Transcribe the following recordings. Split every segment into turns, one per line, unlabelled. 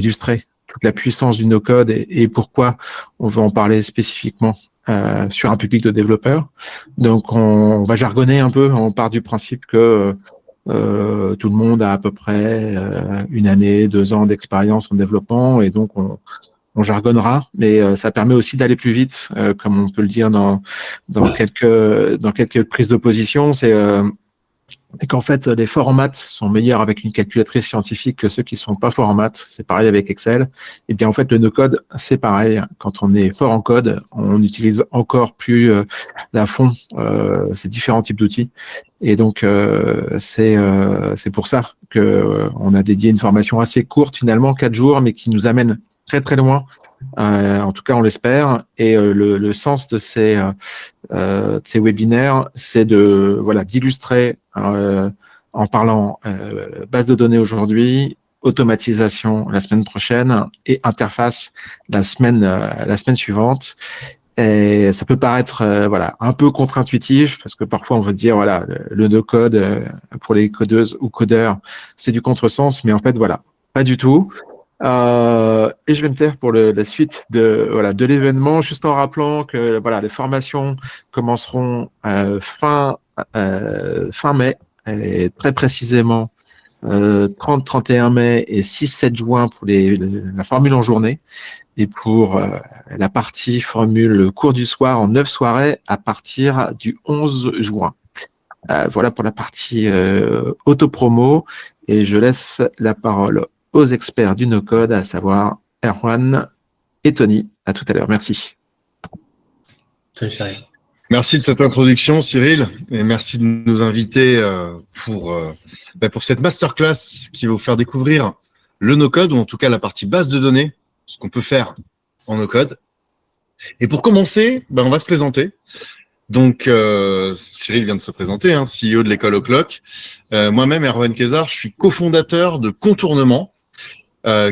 illustrer toute la puissance du no-code et pourquoi on veut en parler spécifiquement sur un public de développeurs. Donc, on va jargonner un peu. On part du principe que tout le monde a à peu près 1 année, 2 ans d'expérience en développement, et donc on jargonnera, mais ça permet aussi d'aller plus vite, comme on peut le dire dans quelques prises de position. C'est qu'en fait, les forts en maths sont meilleurs avec une calculatrice scientifique que ceux qui sont pas forts en maths. C'est pareil avec Excel. Et bien, en fait, le no-code, c'est pareil. Quand on est fort en code, on utilise encore plus à fond ces différents types d'outils. Et donc, c'est pour ça que on a dédié une formation assez courte, finalement, 4 jours, mais qui nous amène très, très loin. En tout cas, on l'espère. Et le sens de ces webinaires, c'est d'illustrer en parlant base de données aujourd'hui, automatisation la semaine prochaine et interface la semaine suivante. Et ça peut paraître un peu contre-intuitif parce que parfois on veut dire le no-code pour les codeuses ou codeurs, c'est du contresens, mais en fait pas du tout. Et je vais me taire pour la suite de l'événement, juste en rappelant que les formations commenceront fin mai, et très précisément 30-31 mai et 6-7 juin pour la formule en journée, et pour la partie formule cours du soir en 9 soirées à partir du 11 juin. Voilà pour la partie autopromo, et je laisse la parole aux experts du no-code, à savoir Erwan et Tony. À tout à l'heure. Merci.
Salut Cyril.
Merci de cette introduction, Cyril, et merci de nous inviter pour cette masterclass qui va vous faire découvrir le no-code, ou en tout cas la partie base de données, ce qu'on peut faire en no-code. Et pour commencer, on va se présenter. Donc, Cyril vient de se présenter, CEO de l'école O'Clock. Moi-même, Erwan Kézard, je suis cofondateur de Contournement,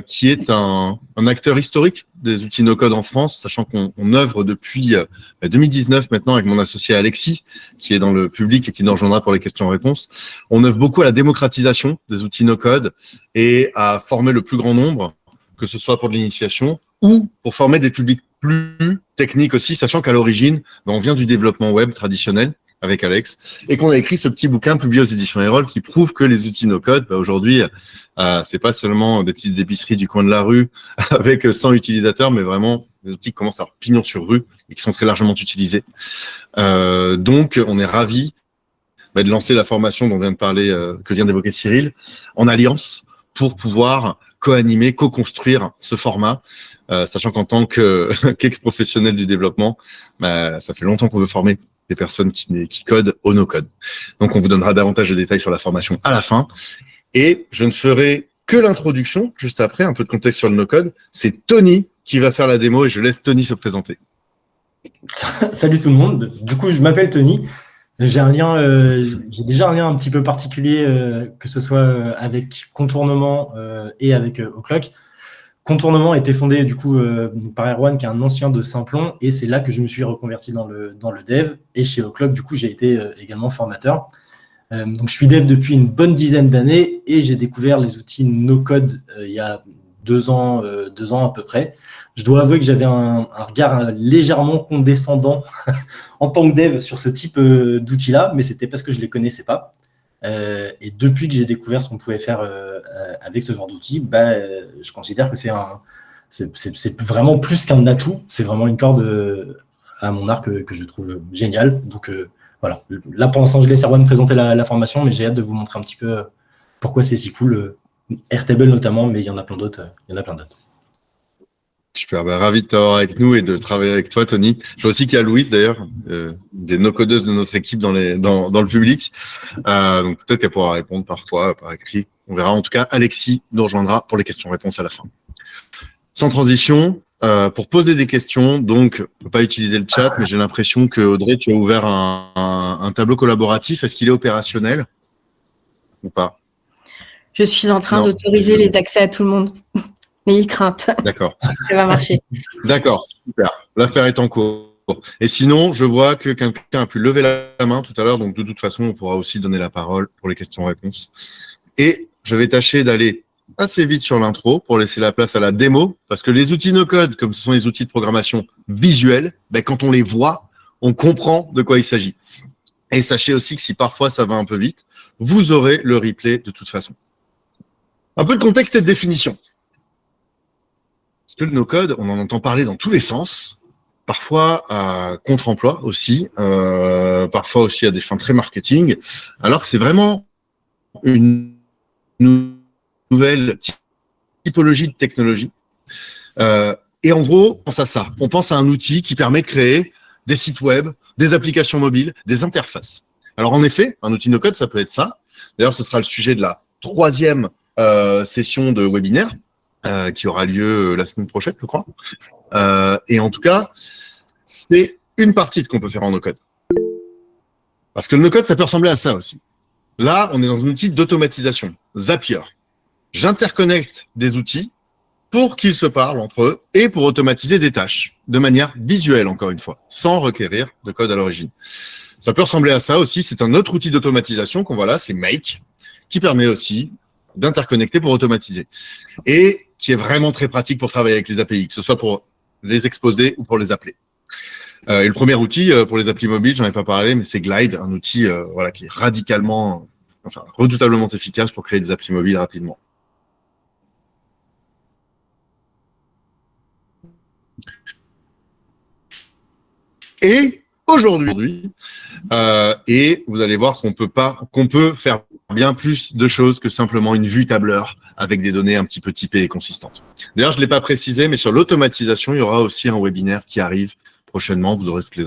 qui est un acteur historique des outils no-code en France, sachant qu'on œuvre depuis 2019 maintenant avec mon associé Alexis, qui est dans le public et qui nous rejoindra pour les questions-réponses. On œuvre beaucoup à la démocratisation des outils no-code et à former le plus grand nombre, que ce soit pour de l'initiation ou pour former des publics plus techniques aussi, sachant qu'à l'origine, on vient du développement web traditionnel avec Alex, et qu'on a écrit ce petit bouquin publié aux éditions Erol qui prouve que les outils no-code, aujourd'hui, c'est pas seulement des petites épiceries du coin de la rue avec 100 utilisateurs, mais vraiment des outils qui commencent à avoir pignon sur rue et qui sont très largement utilisés. Donc, on est ravis de lancer la formation dont vient de parler, que vient d'évoquer Cyril, en alliance pour pouvoir co-animer, co-construire ce format, sachant qu'en tant qu'ex-professionnel du développement, ça fait longtemps qu'on veut former des personnes qui codent au no-code. Donc, on vous donnera davantage de détails sur la formation à la fin. Et je ne ferai que l'introduction, juste après, un peu de contexte sur le no-code. C'est Tony qui va faire la démo et je laisse Tony se présenter.
Salut tout le monde. Du coup, je m'appelle Tony. J'ai déjà un lien un petit peu particulier, que ce soit avec Contournement et avec O'Clock. Contournement a été fondé du coup par Erwan, qui est un ancien de Simplon, et c'est là que je me suis reconverti dans le dev. Et chez O'Clock, du coup, j'ai été également formateur. Donc, je suis dev depuis une bonne dizaine d'années et j'ai découvert les outils no-code il y a 2 ans à peu près. Je dois avouer que j'avais un regard légèrement condescendant en tant que dev sur ce type d'outils-là, mais c'était parce que je ne les connaissais pas. Et depuis que j'ai découvert ce qu'on pouvait faire avec ce genre d'outils, je considère que c'est vraiment plus qu'un atout, c'est vraiment une corde à mon arc que je trouve géniale. Donc voilà, là pour l'instant je laisse Erwan présenter la formation, mais j'ai hâte de vous montrer un petit peu pourquoi c'est si cool, Airtable notamment, mais il y en a plein d'autres.
Super, ravi de t'avoir avec nous et de travailler avec toi, Tony. Je vois aussi qu'il y a Louise, d'ailleurs, des no-codeuses de notre équipe dans le public. Donc peut-être qu'elle pourra répondre parfois par écrit. On verra. En tout cas, Alexis nous rejoindra pour les questions-réponses à la fin. Sans transition, pour poser des questions, donc, on ne peut pas utiliser le chat, mais j'ai l'impression que Audrey, tu as ouvert un tableau collaboratif. Est-ce qu'il est opérationnel ou pas?
Je suis en train d'autoriser les accès à tout le monde. N'ayez crainte.
D'accord.
Ça va marcher.
D'accord, super. L'affaire est en cours. Et sinon, je vois que quelqu'un a pu lever la main tout à l'heure, donc de toute façon, on pourra aussi donner la parole pour les questions-réponses. Et je vais tâcher d'aller assez vite sur l'intro pour laisser la place à la démo, parce que les outils no-code, comme ce sont les outils de programmation visuels, ben, quand on les voit, on comprend de quoi il s'agit. Et sachez aussi que si parfois ça va un peu vite, vous aurez le replay de toute façon. Un peu de contexte et de définition. Parce que le no-code, on en entend parler dans tous les sens, parfois à contre-emploi aussi, parfois aussi à des fins très marketing, alors que c'est vraiment une nouvelle typologie de technologie. Et en gros, on pense à ça. On pense à un outil qui permet de créer des sites web, des applications mobiles, des interfaces. Alors en effet, un outil no-code, ça peut être ça. D'ailleurs, ce sera le sujet de la 3e session de webinaire qui aura lieu la semaine prochaine, je crois. Et en tout cas, c'est une partie de ce qu'on peut faire en no-code. Parce que le no-code, ça peut ressembler à ça aussi. Là, on est dans un outil d'automatisation, Zapier. J'interconnecte des outils pour qu'ils se parlent entre eux et pour automatiser des tâches de manière visuelle, encore une fois, sans requérir de code à l'origine. Ça peut ressembler à ça aussi. C'est un autre outil d'automatisation qu'on voit là, c'est Make, qui permet aussi d'interconnecter pour automatiser et qui est vraiment très pratique pour travailler avec les API, que ce soit pour les exposer ou pour les appeler. Et le premier outil pour les applis mobiles, j'en ai pas parlé, mais c'est Glide, un outil voilà, qui est redoutablement efficace pour créer des applis mobiles rapidement. Et aujourd'hui, et vous allez voir qu'on peut faire bien plus de choses que simplement une vue tableur avec des données un petit peu typées et consistantes. D'ailleurs, je l'ai pas précisé, mais sur l'automatisation, il y aura aussi un webinaire qui arrive prochainement. Vous aurez toutes les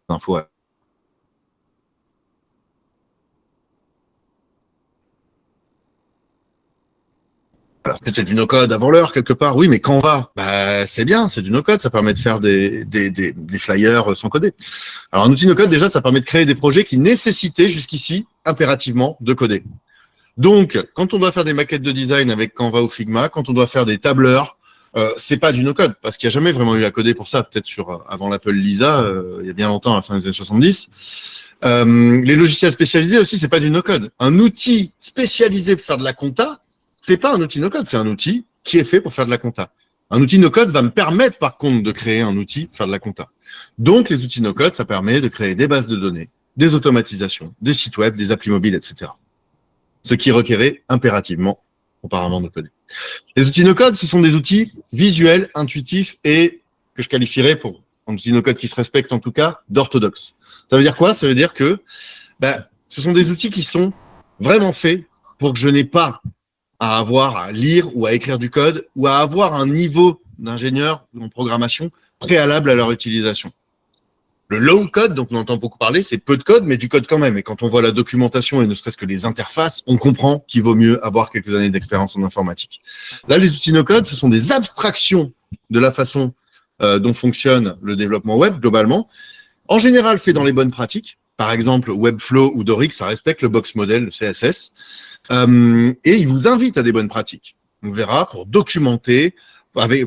infos. Alors, peut-être du no-code avant l'heure, quelque part. Oui, mais Canva, bah, c'est bien, c'est du no-code. Ça permet de faire des flyers sans coder. Alors, un outil no-code, déjà, ça permet de créer des projets qui nécessitaient jusqu'ici impérativement de coder. Donc, quand on doit faire des maquettes de design avec Canva ou Figma, quand on doit faire des tableurs, c'est pas du no-code, parce qu'il n'y a jamais vraiment eu à coder pour ça. Peut-être avant l'Apple Lisa, il y a bien longtemps, à la fin des années 70. Les logiciels spécialisés aussi, c'est pas du no-code. Un outil spécialisé pour faire de la compta, c'est pas un outil no-code, c'est un outil qui est fait pour faire de la compta. Un outil no-code va me permettre, par contre, de créer un outil pour faire de la compta. Donc, les outils no-code, ça permet de créer des bases de données, des automatisations, des sites web, des applis mobiles, etc. Ce qui requérait impérativement, auparavant, de coder. Les outils no-code, ce sont des outils visuels, intuitifs et que je qualifierais, pour un outil no-code qui se respecte en tout cas, d'orthodoxe. Ça veut dire quoi? Ça veut dire que ce sont des outils qui sont vraiment faits pour que je n'ai pas à avoir à lire ou à écrire du code ou à avoir un niveau d'ingénieur en programmation préalable à leur utilisation. Le low code, donc on entend beaucoup parler, c'est peu de code, mais du code quand même. Et quand on voit la documentation et ne serait-ce que les interfaces, on comprend qu'il vaut mieux avoir quelques années d'expérience en informatique. Là, les outils no code, ce sont des abstractions de la façon dont fonctionne le développement web globalement. En général, fait dans les bonnes pratiques. Par exemple, Webflow ou Dorix, ça respecte le box model, le CSS. Et il vous invite à des bonnes pratiques. On verra, pour documenter,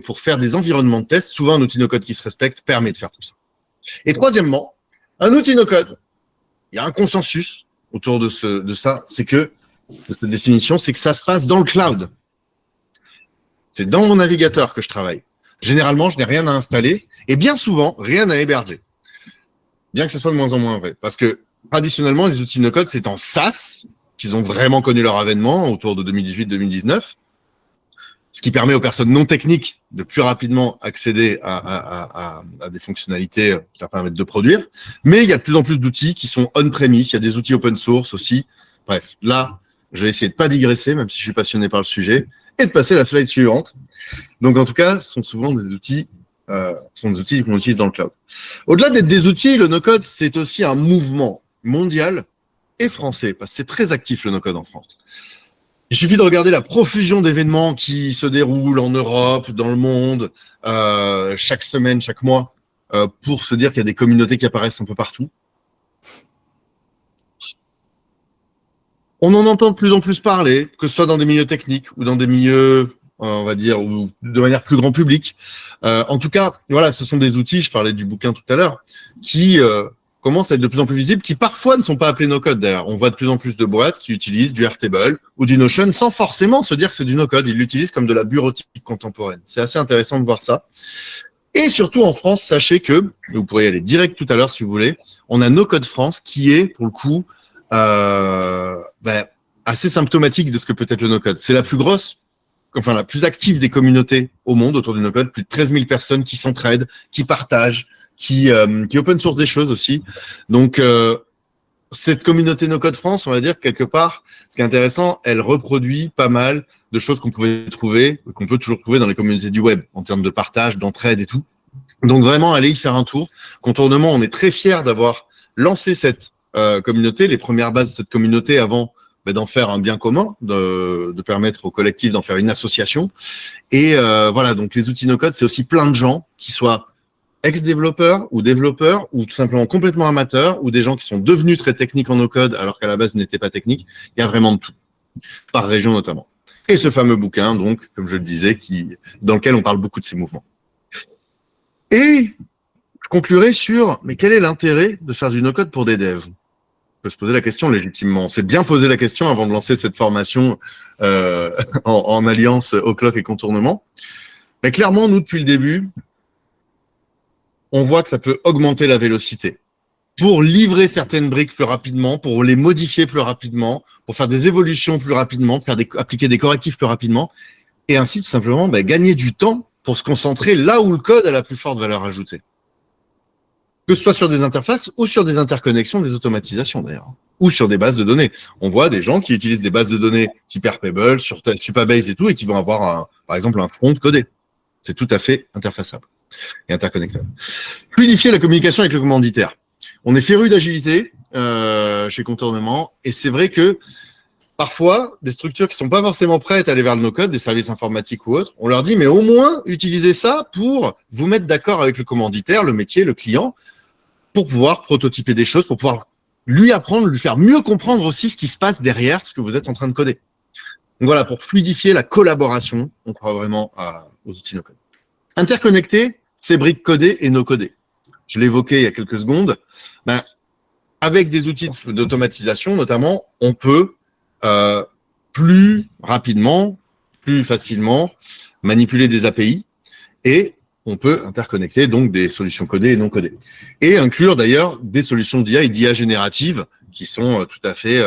pour faire des environnements de test, souvent un outil no-code qui se respecte permet de faire tout ça. Et troisièmement, un outil no-code, il y a un consensus autour de ça, c'est que, de cette définition, c'est que ça se passe dans le cloud. C'est dans mon navigateur que je travaille. Généralement, je n'ai rien à installer et bien souvent, rien à héberger. Bien que ce soit de moins en moins vrai. Parce que, traditionnellement, les outils no-code, c'est en SaaS qu'ils ont vraiment connu leur avènement autour de 2018-2019, ce qui permet aux personnes non techniques de plus rapidement accéder à des fonctionnalités qui leur permettent de produire. Mais il y a de plus en plus d'outils qui sont on-premise, il y a des outils open source aussi. Bref, là, je vais essayer de pas digresser, même si je suis passionné par le sujet, et de passer à la slide suivante. Donc, en tout cas, ce sont souvent des outils qu'on utilise dans le cloud. Au-delà d'être des outils, le no-code, c'est aussi un mouvement mondial et français, parce que c'est très actif le no-code en France. Il suffit de regarder la profusion d'événements qui se déroulent en Europe, dans le monde, chaque semaine, chaque mois, pour se dire qu'il y a des communautés qui apparaissent un peu partout. On en entend de plus en plus parler, que ce soit dans des milieux techniques ou dans des milieux, on va dire, ou de manière plus grand public. En tout cas, voilà, ce sont des outils, je parlais du bouquin tout à l'heure, qui commencent à être de plus en plus visibles, qui parfois ne sont pas appelés no-code d'ailleurs. On voit de plus en plus de boîtes qui utilisent du Airtable ou du Notion sans forcément se dire que c'est du no-code. Ils l'utilisent comme de la bureautique contemporaine. C'est assez intéressant de voir ça. Et surtout en France, sachez que, vous pourrez y aller direct tout à l'heure si vous voulez, on a No Code France qui est, pour le coup, assez symptomatique de ce que peut être le no-code. C'est la plus grosse, enfin la plus active des communautés au monde autour du no-code. Plus de 13 000 personnes qui s'entraident, qui partagent, qui open source des choses aussi. Donc, cette communauté No Code France, on va dire, quelque part, ce qui est intéressant, elle reproduit pas mal de choses qu'on pouvait trouver, qu'on peut toujours trouver dans les communautés du web, en termes de partage, d'entraide et tout. Donc, vraiment, allez y faire un tour. Contournement, on est très fiers d'avoir lancé cette communauté, les premières bases de cette communauté avant d'en faire un bien commun, de permettre au collectif d'en faire une association. Et voilà, donc les outils No Code, c'est aussi plein de gens qui soient ex-développeurs ou développeurs ou tout simplement complètement amateurs ou des gens qui sont devenus très techniques en no-code alors qu'à la base ils n'étaient pas techniques. Il y a vraiment de tout, par région notamment. Et ce fameux bouquin, donc, comme je le disais, dans lequel on parle beaucoup de ces mouvements. Et je conclurai sur, mais quel est l'intérêt de faire du no-code pour des devs ? On peut se poser la question légitimement. On s'est bien posé la question avant de lancer cette formation en alliance O'Clock et Contournement. Mais clairement, nous, depuis le début, on voit que ça peut augmenter la vélocité. Pour livrer certaines briques plus rapidement, pour les modifier plus rapidement, pour faire des évolutions plus rapidement, appliquer des correctifs plus rapidement, et ainsi tout simplement gagner du temps pour se concentrer là où le code a la plus forte valeur ajoutée. Que ce soit sur des interfaces ou sur des interconnexions, des automatisations d'ailleurs, ou sur des bases de données. On voit des gens qui utilisent des bases de données type Airtable, sur Supabase et tout, et qui vont avoir par exemple un front codé. C'est tout à fait interfaçable et interconnectable. Fluidifier la communication avec le commanditaire. On est férus d'agilité chez Contournement, et c'est vrai que parfois, des structures qui sont pas forcément prêtes à aller vers le no-code, des services informatiques ou autres, on leur dit, mais au moins, utilisez ça pour vous mettre d'accord avec le commanditaire, le métier, le client, pour pouvoir prototyper des choses, pour pouvoir lui apprendre, lui faire mieux comprendre aussi ce qui se passe derrière ce que vous êtes en train de coder. Donc voilà, pour fluidifier la collaboration, on croit vraiment aux outils no-code. Interconnecter ces briques codées et no codées. Je l'évoquais il y a quelques secondes. Avec des outils d'automatisation, notamment, on peut plus rapidement, plus facilement manipuler des API et on peut interconnecter donc des solutions codées et non codées. Et inclure d'ailleurs des solutions d'IA et d'IA générative qui sont tout à fait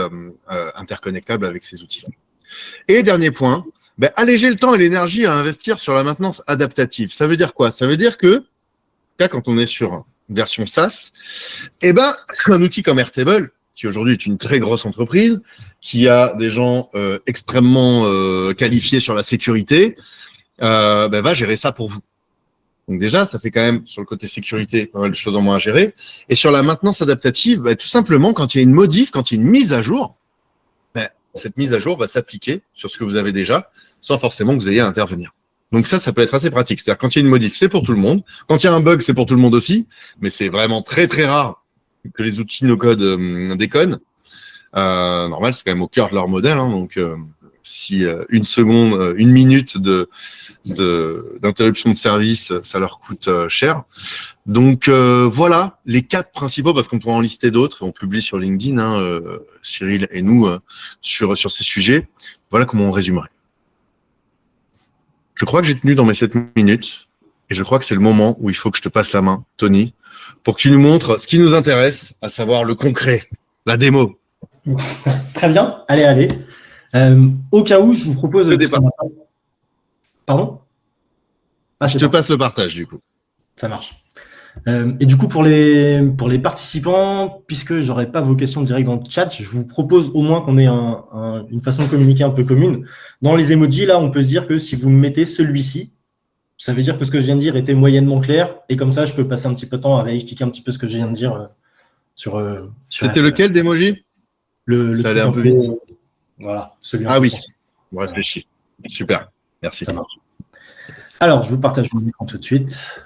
interconnectables avec ces outils-là. Et dernier point, alléger le temps et l'énergie à investir sur la maintenance adaptative. Ça veut dire quoi ? Ça veut dire que, quand on est sur une version SaaS, un outil comme Airtable, qui aujourd'hui est une très grosse entreprise, qui a des gens extrêmement qualifiés sur la sécurité, va gérer ça pour vous. Donc déjà, ça fait quand même, sur le côté sécurité, pas mal de choses en moins à gérer. Et sur la maintenance adaptative, tout simplement, quand il y a une modif, quand il y a une mise à jour, cette mise à jour va s'appliquer sur ce que vous avez déjà, sans forcément que vous ayez à intervenir. Donc ça peut être assez pratique. C'est-à-dire quand il y a une modif, c'est pour tout le monde. Quand il y a un bug, c'est pour tout le monde aussi. Mais c'est vraiment très, très rare que les outils no-code déconnent. Normal, c'est quand même au cœur de leur modèle. Donc, si une minute d'interruption de service, ça leur coûte cher. Donc, voilà les 4 principaux, parce qu'on pourrait en lister d'autres. On publie sur LinkedIn, Cyril et nous, sur ces sujets. Voilà comment on résumerait. Je crois que j'ai tenu dans mes 7 minutes et je crois que c'est le moment où il faut que je te passe la main, Tony, pour que tu nous montres ce qui nous intéresse, à savoir le concret, la démo.
Très bien, allez. Au cas où, je vous propose... Pardon ?
Je te passe le partage, du coup.
Ça marche. Et du coup, pour les participants, puisque j'aurai pas vos questions directes dans le chat, je vous propose au moins qu'on ait une façon de communiquer un peu commune. Dans les emojis, là, on peut se dire que si vous me mettez celui-ci, ça veut dire que ce que je viens de dire était moyennement clair, et comme ça, je peux passer un petit peu de temps à expliquer un petit peu ce que je viens de dire sur
C'était lequel d'emoji ?
Ça
allait un peu vite.
Voilà, celui
Ah oui, on réfléchit. Super, merci.
Ça marche. Alors, je vous partage mon écran tout de suite.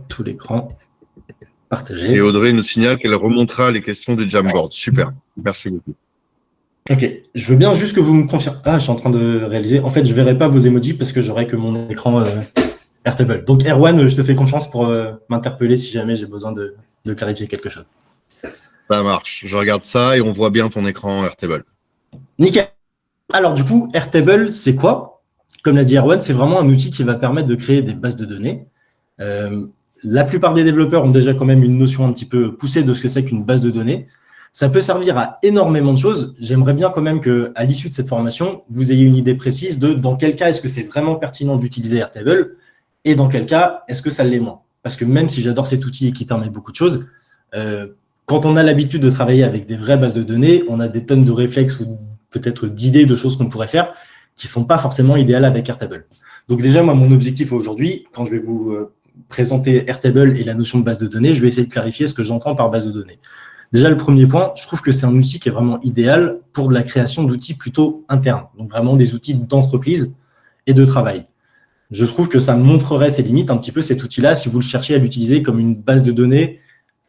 Tout l'écran partagé.
Et Audrey nous signale qu'elle remontera les questions du Jamboard. Super, merci beaucoup.
Ok, je veux bien juste que vous me confirmez. Ah, je suis en train de réaliser. En fait, je ne verrai pas vos emojis parce que j'aurai que mon écran Airtable. Donc, Erwan, je te fais confiance pour m'interpeller si jamais j'ai besoin de de clarifier quelque chose.
Ça marche. Je regarde ça et on voit bien ton écran Airtable.
Nickel. Alors du coup, Airtable, c'est quoi? Comme l'a dit Erwan, c'est vraiment un outil qui va permettre de créer des bases de données. La plupart des développeurs ont déjà quand même une notion un petit peu poussée de ce que c'est qu'une base de données. Ça peut servir à énormément de choses. J'aimerais bien quand même qu'à l'issue de cette formation, vous ayez une idée précise de dans quel cas est-ce que c'est vraiment pertinent d'utiliser Airtable et dans quel cas est-ce que ça l'est moins. Parce que même si j'adore cet outil et qui permet beaucoup de choses, quand on a l'habitude de travailler avec des vraies bases de données, on a des tonnes de réflexes ou peut-être d'idées de choses qu'on pourrait faire qui ne sont pas forcément idéales avec Airtable. Donc déjà, moi, mon objectif aujourd'hui, quand je vais vous présenter Airtable et la notion de base de données, je vais essayer de clarifier ce que j'entends par base de données. Déjà, le premier point, je trouve que c'est un outil qui est vraiment idéal pour de la création d'outils plutôt internes, donc vraiment des outils d'entreprise et de travail. Je trouve que ça montrerait ses limites un petit peu cet outil-là si vous le cherchez à l'utiliser comme une base de données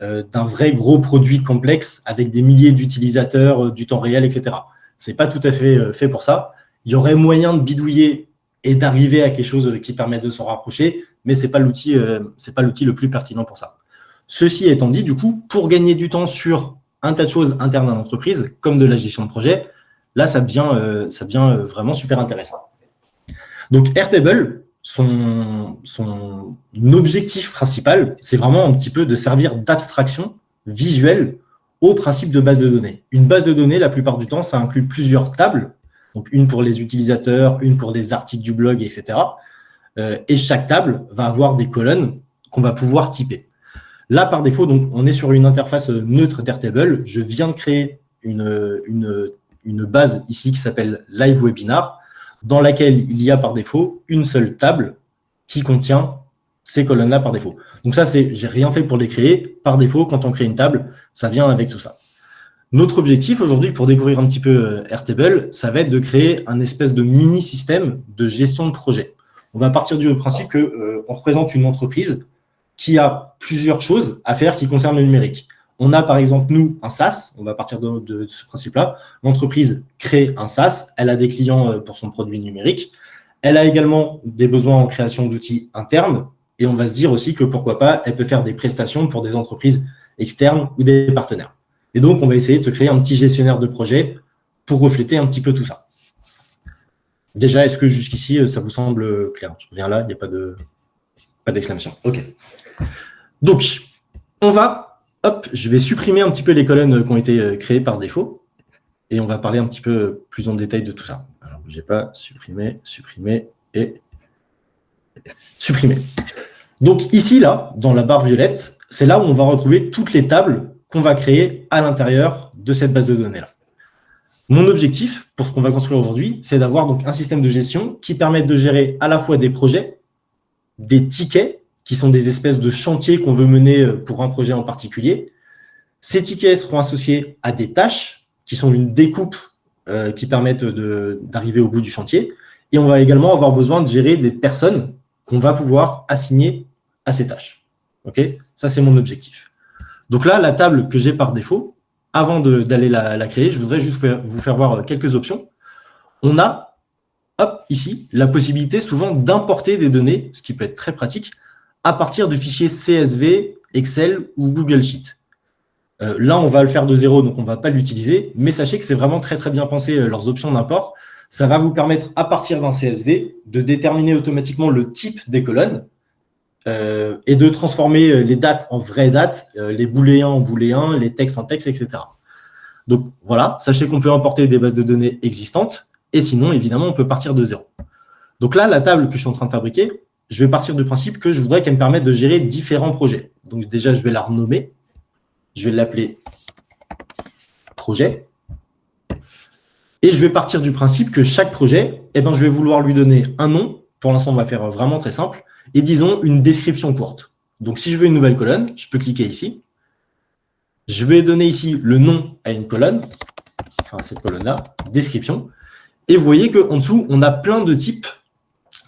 d'un vrai gros produit complexe avec des milliers d'utilisateurs, du temps réel, etc. C'est pas tout à fait fait pour ça. Il y aurait moyen de bidouiller et d'arriver à quelque chose qui permette de s'en rapprocher, mais c'est pas l'outil le plus pertinent pour ça. Ceci étant dit, du coup, pour gagner du temps sur un tas de choses internes à l'entreprise, comme de la gestion de projet, là, ça devient vraiment super intéressant. Donc, Airtable, son objectif principal, c'est vraiment un petit peu de servir d'abstraction visuelle au principe de base de données. Une base de données, la plupart du temps, ça inclut plusieurs tables, donc une pour les utilisateurs, une pour des articles du blog, etc. Et chaque table va avoir des colonnes qu'on va pouvoir typer. Là, par défaut, donc, on est sur une interface neutre d'Airtable. Je viens de créer une base ici qui s'appelle Live Webinar, dans laquelle il y a par défaut une seule table qui contient ces colonnes-là par défaut. Donc ça, j'ai rien fait pour les créer. Par défaut, quand on crée une table, ça vient avec tout ça. Notre objectif aujourd'hui, pour découvrir un petit peu Airtable, ça va être de créer un espèce de mini-système de gestion de projet. On va partir du principe qu'on représente une entreprise qui a plusieurs choses à faire qui concernent le numérique. On a par exemple, nous, un SaaS, on va partir de ce principe-là. L'entreprise crée un SaaS, elle a des clients pour son produit numérique, elle a également des besoins en création d'outils internes, et on va se dire aussi que pourquoi pas, elle peut faire des prestations pour des entreprises externes ou des partenaires. Et donc, on va essayer de se créer un petit gestionnaire de projet pour refléter un petit peu tout ça. Déjà, est-ce que jusqu'ici, ça vous semble clair? Je reviens là, il n'y a pas d'exclamation. OK. Donc, je vais supprimer un petit peu les colonnes qui ont été créées par défaut et on va parler un petit peu plus en détail de tout ça. Alors, bougez pas, supprimer et supprimer. Donc, ici, là, dans la barre violette, c'est là où on va retrouver toutes les tables qu'on va créer à l'intérieur de cette base de données-là. Mon objectif, pour ce qu'on va construire aujourd'hui, c'est d'avoir donc un système de gestion qui permette de gérer à la fois des projets, des tickets, qui sont des espèces de chantiers qu'on veut mener pour un projet en particulier. Ces tickets seront associés à des tâches qui sont une découpe qui permettent d'arriver au bout du chantier. Et on va également avoir besoin de gérer des personnes qu'on va pouvoir assigner à ces tâches. Okay ? Ça, c'est mon objectif. Donc là, la table que j'ai par défaut, avant d'aller la créer, je voudrais juste vous faire voir quelques options. On a, ici, la possibilité souvent d'importer des données, ce qui peut être très pratique, à partir de fichiers CSV, Excel ou Google Sheet. Là, on va le faire de zéro, donc on ne va pas l'utiliser, mais sachez que c'est vraiment très très bien pensé, leurs options d'import. Ça va vous permettre, à partir d'un CSV, de déterminer automatiquement le type des colonnes et de transformer les dates en vraies dates, les booléens en booléens, les textes en textes, etc. Donc voilà, sachez qu'on peut importer des bases de données existantes, et sinon, évidemment, on peut partir de zéro. Donc là, la table que je suis en train de fabriquer, je vais partir du principe que je voudrais qu'elle me permette de gérer différents projets. Donc déjà, je vais la renommer. Je vais l'appeler projet. Et je vais partir du principe que chaque projet, je vais vouloir lui donner un nom. Pour l'instant, on va faire vraiment très simple. Et disons une description courte. Donc si je veux une nouvelle colonne, je peux cliquer ici. Je vais donner ici le nom à une colonne. Enfin, cette colonne-là, description. Et vous voyez qu'en dessous, on a plein de types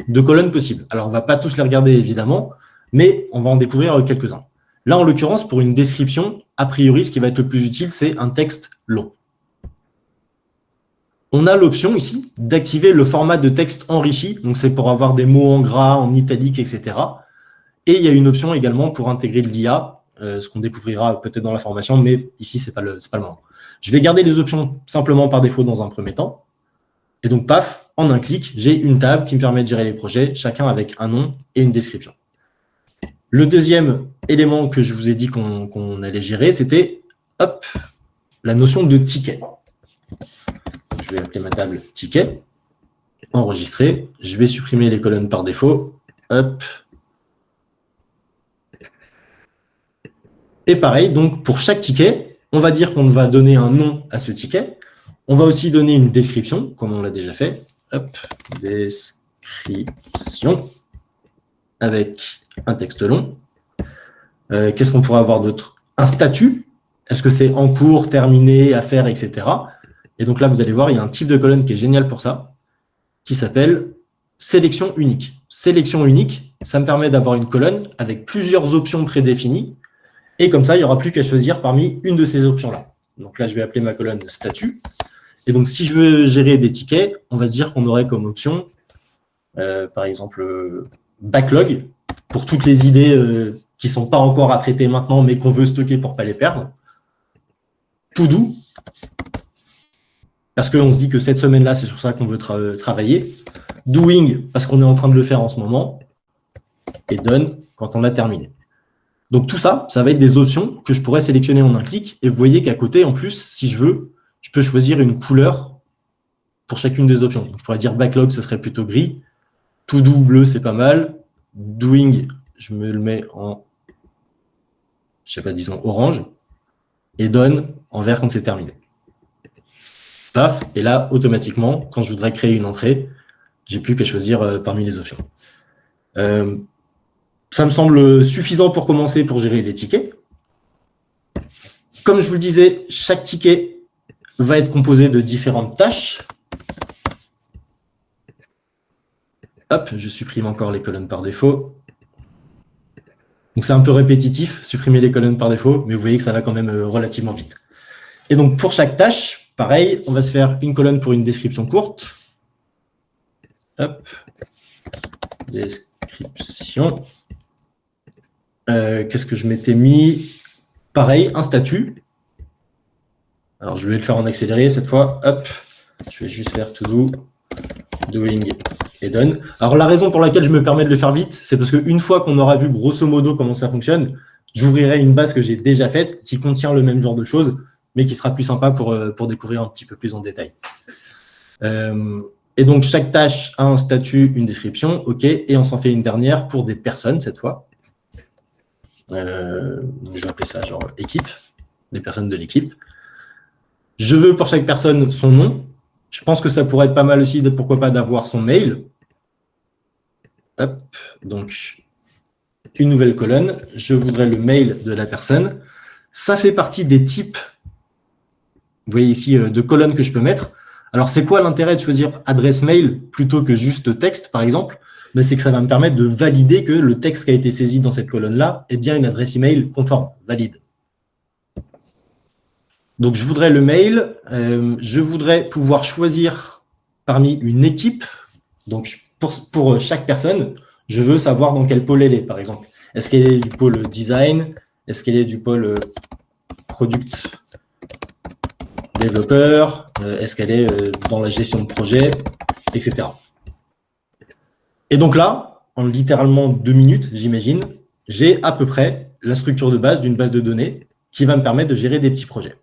de colonnes possibles. Alors, on ne va pas tous les regarder, évidemment, mais on va en découvrir quelques-uns. Là, en l'occurrence, pour une description, a priori, ce qui va être le plus utile, c'est un texte long. On a l'option ici d'activer le format de texte enrichi, donc c'est pour avoir des mots en gras, en italique, etc. Et il y a une option également pour intégrer de l'IA ce qu'on découvrira peut-être dans la formation, mais ici, ce n'est pas le moment. Je vais garder les options simplement par défaut dans un premier temps. Et donc, paf, en un clic, j'ai une table qui me permet de gérer les projets, chacun avec un nom et une description. Le deuxième élément que je vous ai dit qu'on allait gérer, c'était hop, la notion de ticket. Je vais appeler ma table ticket, enregistrer. Je vais supprimer les colonnes par défaut. Hop. Et pareil, donc pour chaque ticket, on va dire qu'on va donner un nom à ce ticket. On va aussi donner une description, comme on l'a déjà fait. Hop, description avec un texte long. Qu'est-ce qu'on pourrait avoir d'autre? Un statut. Est-ce que c'est en cours, terminé, à faire, etc. Et donc là, vous allez voir, il y a un type de colonne qui est génial pour ça, qui s'appelle sélection unique. Sélection unique, ça me permet d'avoir une colonne avec plusieurs options prédéfinies. Et comme ça, il n'y aura plus qu'à choisir parmi une de ces options-là. Donc là, je vais appeler ma colonne statut. Et donc, si je veux gérer des tickets, on va se dire qu'on aurait comme option, par exemple, backlog, pour toutes les idées qui ne sont pas encore à traiter maintenant, mais qu'on veut stocker pour ne pas les perdre. To do, parce qu'on se dit que cette semaine-là, c'est sur ça qu'on veut travailler. Doing, parce qu'on est en train de le faire en ce moment. Et done, quand on a terminé. Donc tout ça, ça va être des options que je pourrais sélectionner en un clic. Et vous voyez qu'à côté, en plus, si je veux, je peux choisir une couleur pour chacune des options. Donc, je pourrais dire backlog, ce serait plutôt gris. To do, bleu, c'est pas mal. Doing, je me le mets en, je sais pas, disons orange. Et done, en vert quand c'est terminé. Paf, et là, automatiquement, quand je voudrais créer une entrée, j'ai plus qu'à choisir parmi les options. Ça me semble suffisant pour commencer pour gérer les tickets. Comme je vous le disais, chaque ticket va être composé de différentes tâches. Hop, je supprime encore les colonnes par défaut. Donc c'est un peu répétitif, supprimer les colonnes par défaut, mais vous voyez que ça va quand même relativement vite. Et donc pour chaque tâche, pareil, on va se faire une colonne pour une description courte. Hop, description. Qu'est-ce que je m'étais mis? Pareil, un statut. Alors, je vais le faire en accéléré cette fois. Hop, je vais juste faire to do, doing et done. Alors, la raison pour laquelle je me permets de le faire vite, c'est parce qu'une fois qu'on aura vu grosso modo comment ça fonctionne, j'ouvrirai une base que j'ai déjà faite qui contient le même genre de choses, mais qui sera plus sympa pour découvrir un petit peu plus en détail. Et donc, chaque tâche a un statut, une description, OK, et on s'en fait une dernière pour des personnes cette fois. Je vais appeler ça genre équipe, les personnes de l'équipe. Je veux pour chaque personne son nom. Je pense que ça pourrait être pas mal aussi, pourquoi pas, d'avoir son mail. Hop, donc une nouvelle colonne. Je voudrais le mail de la personne. Ça fait partie des types, vous voyez ici, de colonnes que je peux mettre. Alors, c'est quoi l'intérêt de choisir adresse mail plutôt que juste texte, par exemple? Ben, c'est que ça va me permettre de valider que le texte qui a été saisi dans cette colonne-là est bien une adresse email conforme, valide. Donc, je voudrais le mail. Je voudrais pouvoir choisir parmi une équipe. Donc, pour chaque personne, je veux savoir dans quel pôle elle est, par exemple. Est-ce qu'elle est du pôle design? Est-ce qu'elle est du pôle product développeur? Est-ce qu'elle est dans la gestion de projet, etc. Et donc là, en littéralement 2 minutes, j'imagine, j'ai à peu près la structure de base d'une base de données qui va me permettre de gérer des petits projets.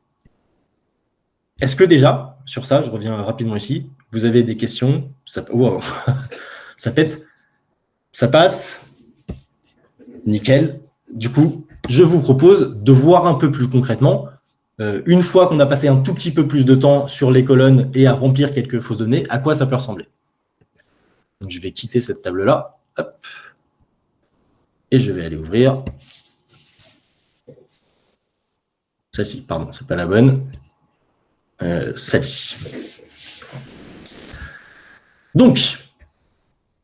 Est-ce que déjà, sur ça, je reviens rapidement ici, vous avez des questions? Wow. Ça pète, ça passe, nickel. Du coup, je vous propose de voir un peu plus concrètement, une fois qu'on a passé un tout petit peu plus de temps sur les colonnes et à remplir quelques fausses données, à quoi ça peut ressembler. Donc, je vais quitter cette table-là. Hop. Et je vais aller ouvrir. Celle-ci, pardon, c'est pas la bonne. Celle-ci. Donc,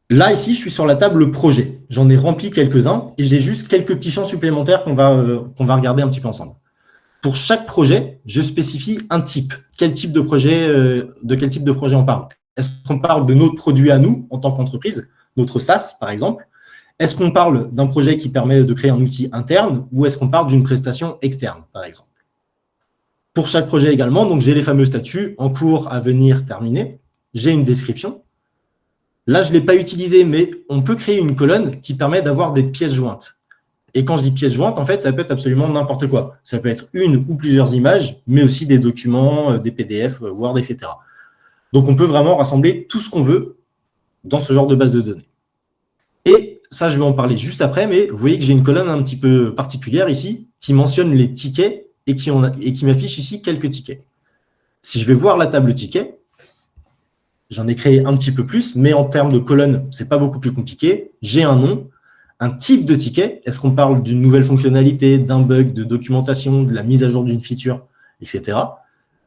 là, ici, je suis sur la table projet. J'en ai rempli quelques-uns et j'ai juste quelques petits champs supplémentaires qu'on va regarder un petit peu ensemble. Pour chaque projet, je spécifie un type. Quel type de projet, de quel type de projet on parle? Est-ce qu'on parle de notre produit à nous, en tant qu'entreprise, notre SaaS, par exemple? Est-ce qu'on parle d'un projet qui permet de créer un outil interne ou est-ce qu'on parle d'une prestation externe, par exemple? Pour chaque projet également, donc j'ai les fameux statuts en cours, à venir, terminé. J'ai une description. Là, je ne l'ai pas utilisé, mais on peut créer une colonne qui permet d'avoir des pièces jointes. Et quand je dis pièces jointes, en fait, ça peut être absolument n'importe quoi. Ça peut être une ou plusieurs images, mais aussi des documents, des PDF, Word, etc. Donc, on peut vraiment rassembler tout ce qu'on veut dans ce genre de base de données. Et ça, je vais en parler juste après, mais vous voyez que j'ai une colonne un petit peu particulière ici qui mentionne les tickets et qui m'affiche ici quelques tickets. Si je vais voir la table tickets, j'en ai créé un petit peu plus, mais en termes de colonne, ce n'est pas beaucoup plus compliqué. J'ai un nom, un type de ticket. Est-ce qu'on parle d'une nouvelle fonctionnalité, d'un bug, de documentation, de la mise à jour d'une feature, etc.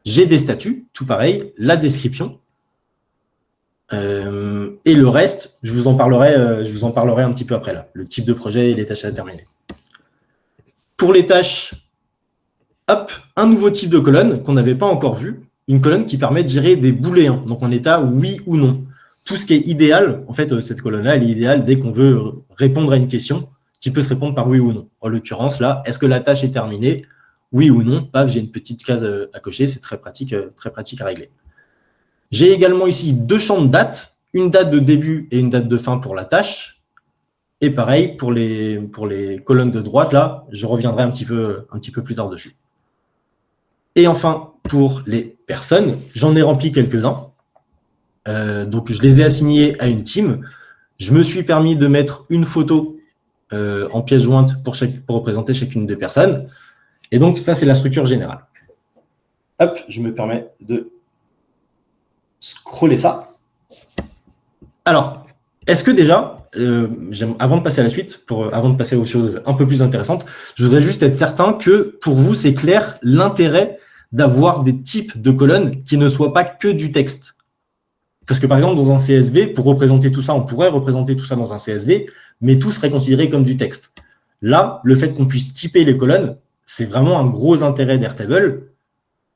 J'ai des statuts, tout pareil, la description. Et le reste, je vous en parlerai un petit peu après là. Le type de projet et les tâches à terminer. Pour les tâches, hop, un nouveau type de colonne qu'on n'avait pas encore vu. Une colonne qui permet de gérer des booléens, donc en état oui ou non. Tout ce qui est idéal, en fait, cette colonne-là, elle est idéale dès qu'on veut répondre à une question qui peut se répondre par oui ou non. En l'occurrence, là, est-ce que la tâche est terminée? Oui ou non? Paf, j'ai une petite case à cocher, c'est très pratique à régler. J'ai également ici deux champs de date, une date de début et une date de fin pour la tâche. Et pareil, pour les colonnes de droite, là, je reviendrai un petit peu plus tard dessus. Et enfin, pour les personnes, j'en ai rempli quelques-uns. Donc, je les ai assignés à une team. Je me suis permis de mettre une photo en pièce jointe pour représenter chacune des personnes. Et donc, ça, c'est la structure générale. Hop, je me permets de scroller ça. Alors, est-ce que déjà, avant de passer à la suite, avant de passer aux choses un peu plus intéressantes, je voudrais juste être certain que pour vous, c'est clair l'intérêt d'avoir des types de colonnes qui ne soient pas que du texte. Parce que par exemple, dans un CSV, pour représenter tout ça, on pourrait représenter tout ça dans un CSV, mais tout serait considéré comme du texte. Là, le fait qu'on puisse typer les colonnes, c'est vraiment un gros intérêt d'Airtable.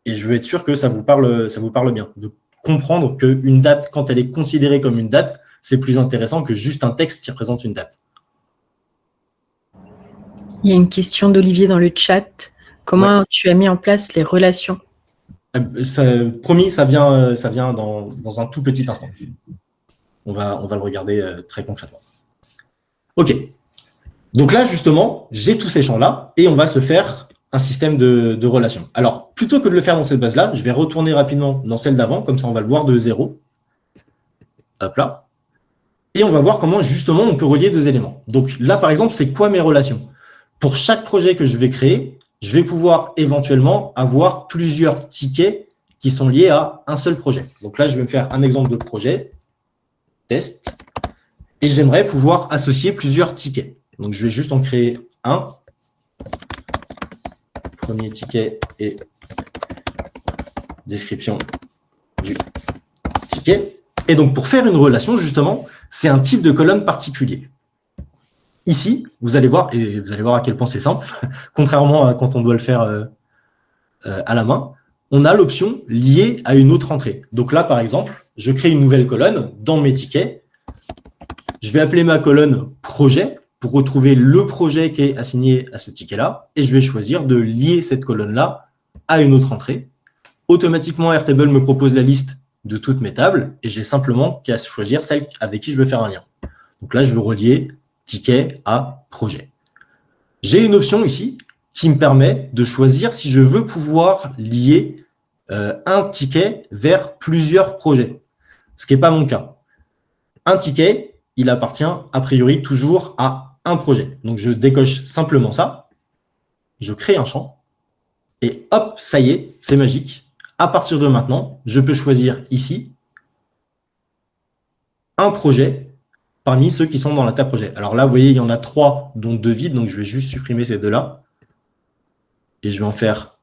Et je veux être sûr que ça vous parle bien. De comprendre qu'une date, quand elle est considérée comme une date, c'est plus intéressant que juste un texte qui représente une date.
Il y a une question d'Olivier dans le chat. Comment tu as mis en place les relations?
Promis, ça vient dans un tout petit instant. On va le regarder très concrètement. OK. Donc là, justement, j'ai tous ces champs-là et on va se faire un système de relations. Alors, plutôt que de le faire dans cette base-là, je vais retourner rapidement dans celle d'avant, comme ça on va le voir de zéro. Hop là. Et on va voir comment, justement, on peut relier deux éléments. Donc là, par exemple, c'est quoi mes relations? Pour chaque projet que je vais créer, je vais pouvoir éventuellement avoir plusieurs tickets qui sont liés à un seul projet. Donc là, je vais me faire un exemple de projet, test, et j'aimerais pouvoir associer plusieurs tickets. Donc, je vais juste en créer un. Premier ticket et description du ticket. Et donc, pour faire une relation, justement, c'est un type de colonne particulier. Ici, vous allez voir, et vous allez voir à quel point c'est simple, contrairement à quand on doit le faire à la main, on a l'option liée à une autre entrée. Donc là, par exemple, je crée une nouvelle colonne dans mes tickets. Je vais appeler ma colonne projet pour retrouver le projet qui est assigné à ce ticket-là, et je vais choisir de lier cette colonne-là à une autre entrée. Automatiquement, Airtable me propose la liste de toutes mes tables, et j'ai simplement qu'à choisir celle avec qui je veux faire un lien. Donc là, je veux relier ticket à projet. J'ai une option ici qui me permet de choisir si je veux pouvoir lier un ticket vers plusieurs projets, ce qui n'est pas mon cas. Un ticket, il appartient a priori toujours à un projet. Donc, je décoche simplement ça, je crée un champ, et hop, ça y est, c'est magique. À partir de maintenant, je peux choisir ici un projet parmi ceux qui sont dans la table projet. Alors là, vous voyez, il y en a 3, dont 2 vides, donc je vais juste supprimer ces 2-là. Et je vais en faire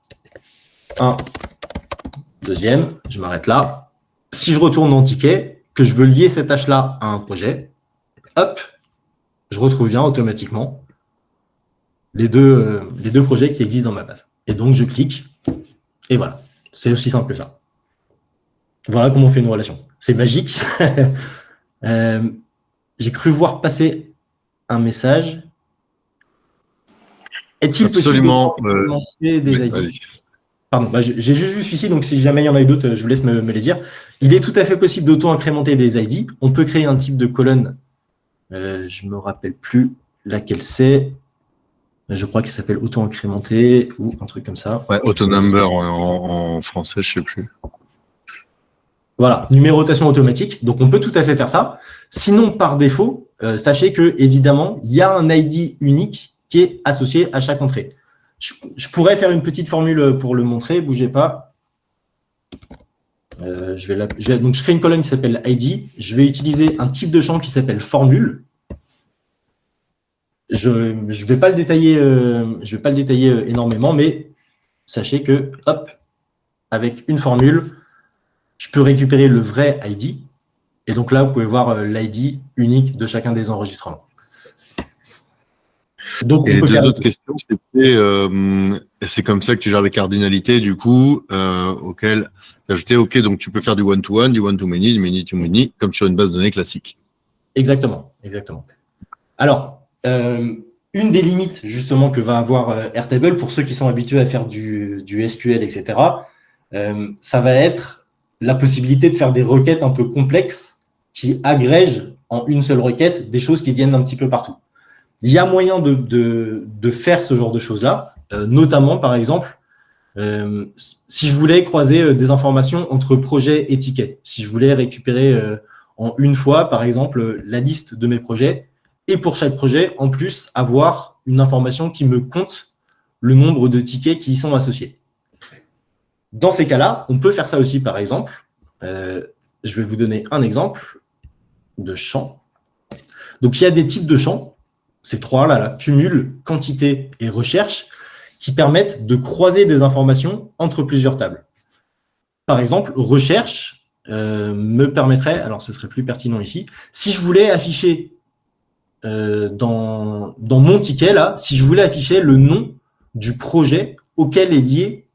un deuxième. Je m'arrête là. Si je retourne dans ticket, que je veux lier cette tâche-là à un projet, hop, je retrouve bien automatiquement les deux projets qui existent dans ma base. Et donc, je clique, et voilà. C'est aussi simple que ça. Voilà comment on fait une relation. C'est magique. J'ai cru voir passer un message. Est-il
Absolument,
possible d'implémenter des
oui,
ID?
vas-y.
Pardon, j'ai juste vu celui-ci, donc si jamais il y en a eu d'autres, je vous laisse me les dire. Il est tout à fait possible d'auto-incrémenter des ID. On peut créer un type de colonne. Je ne me rappelle plus laquelle c'est. Je crois qu'il s'appelle auto-incrémenter ou un truc comme ça.
Ouais, autonumber en français, je sais plus.
Voilà, numérotation automatique. Donc, on peut tout à fait faire ça. Sinon, par défaut, sachez que évidemment, il y a un ID unique qui est associé à chaque entrée. Je pourrais faire une petite formule pour le montrer. Bougez pas. Donc, je crée une colonne qui s'appelle ID. Je vais utiliser un type de champ qui s'appelle formule. Je ne vais pas le détailler, énormément, mais sachez que, hop, avec une formule, je peux récupérer le vrai ID. Et donc là, vous pouvez voir l'ID unique de chacun des enregistrements. Donc,
et les deux autres questions, c'était c'est comme ça que tu gères les cardinalités, du coup, auquel tu as ajouté, OK, donc tu peux faire du one-to-one, du one-to-many, du many-to-many, comme sur une base de données classique.
Exactement, exactement. Alors, une des limites, justement, que va avoir Airtable, pour ceux qui sont habitués à faire du SQL, etc., ça va être la possibilité de faire des requêtes un peu complexes qui agrègent en une seule requête des choses qui viennent d'un petit peu partout. Il y a moyen de faire ce genre de choses-là, notamment, par exemple, si je voulais croiser des informations entre projets et tickets, si je voulais récupérer en une fois, par exemple, la liste de mes projets, et pour chaque projet, en plus, avoir une information qui me compte le nombre de tickets qui y sont associés. Dans ces cas-là, on peut faire ça aussi, par exemple. Je vais vous donner un exemple de champ. Donc, il y a des types de champs, ces trois-là, là, cumul, quantité et recherche, qui permettent de croiser des informations entre plusieurs tables. Par exemple, recherche me permettrait, alors ce serait plus pertinent ici, si je voulais afficher dans mon ticket, là, si je voulais afficher le nom du projet auquel est lié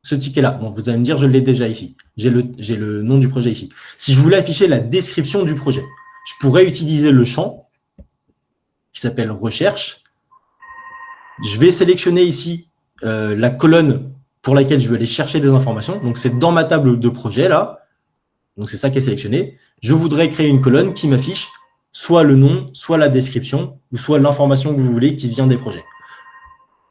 ce ticket-là. Bon, vous allez me dire, je l'ai déjà ici. J'ai le nom du projet ici. Si je voulais afficher la description du projet, je pourrais utiliser le champ qui s'appelle recherche. Je vais sélectionner ici la colonne pour laquelle je veux aller chercher des informations. Donc, c'est dans ma table de projet, là. Donc, c'est ça qui est sélectionné. Je voudrais créer une colonne qui m'affiche soit le nom, soit la description, ou soit l'information que vous voulez qui vient des projets.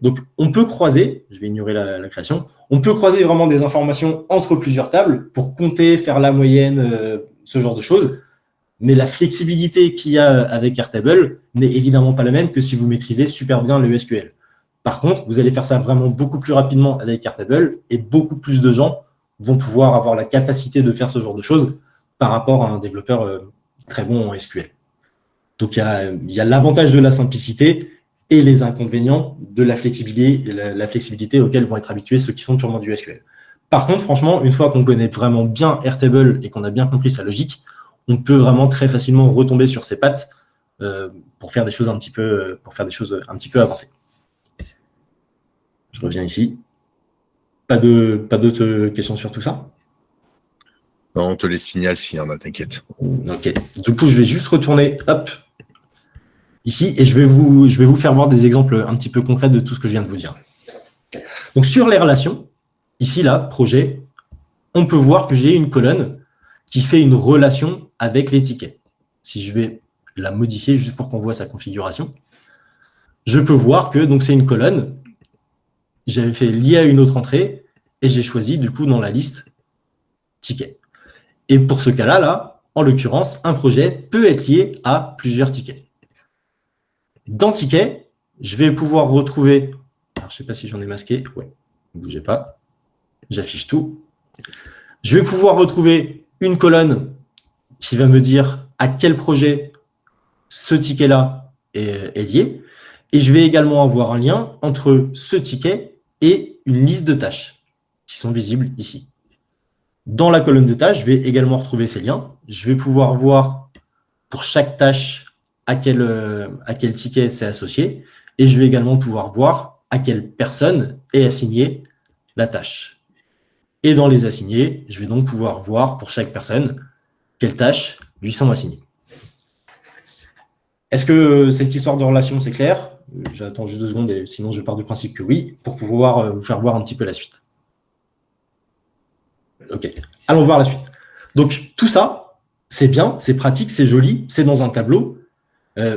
Donc, on peut croiser, je vais ignorer la création, on peut croiser vraiment des informations entre plusieurs tables pour compter, faire la moyenne, ce genre de choses. Mais la flexibilité qu'il y a avec Airtable n'est évidemment pas la même que si vous maîtrisez super bien le SQL. Par contre, vous allez faire ça vraiment beaucoup plus rapidement avec Airtable et beaucoup plus de gens vont pouvoir avoir la capacité de faire ce genre de choses par rapport à un développeur très bon en SQL. Donc, il y a l'avantage de la simplicité et les inconvénients de la flexibilité auxquelles vont être habitués ceux qui font purement du SQL. Par contre, franchement, une fois qu'on connaît vraiment bien Airtable et qu'on a bien compris sa logique, on peut vraiment très facilement retomber sur ses pattes pour faire des choses un petit peu avancées. Je reviens ici. Pas d'autres questions sur tout ça?
Non, on te les signale s'il y en a, t'inquiète.
Ok. Du coup, je vais juste retourner, hop, ici, et je vais vous faire voir des exemples un petit peu concrets de tout ce que je viens de vous dire. Donc, sur les relations, ici, là, projet, on peut voir que j'ai une colonne qui fait une relation avec les tickets. Si je vais la modifier juste pour qu'on voit sa configuration, je peux voir que c'est une colonne, j'avais fait lié à une autre entrée, et j'ai choisi, du coup, dans la liste, tickets. Et pour ce cas-là, là, en l'occurrence, un projet peut être lié à plusieurs tickets. Dans ticket, je vais pouvoir retrouver, alors je ne sais pas si j'en ai masqué, ouais, ne bougez pas, j'affiche tout. Je vais pouvoir retrouver une colonne qui va me dire à quel projet ce ticket-là est lié. Et je vais également avoir un lien entre ce ticket et une liste de tâches qui sont visibles ici. Dans la colonne de tâches, je vais également retrouver ces liens. Je vais pouvoir voir pour chaque tâche à quel ticket c'est associé. Et je vais également pouvoir voir à quelle personne est assignée la tâche. Et dans les assignés, je vais donc pouvoir voir pour chaque personne quelles tâches lui sont assignées. Est-ce que cette histoire de relation, c'est clair? J'attends juste 2 secondes, et sinon je pars du principe que oui, pour pouvoir vous faire voir un petit peu la suite. Ok, allons voir la suite. Donc tout ça, c'est bien, c'est pratique, c'est joli, c'est dans un tableau,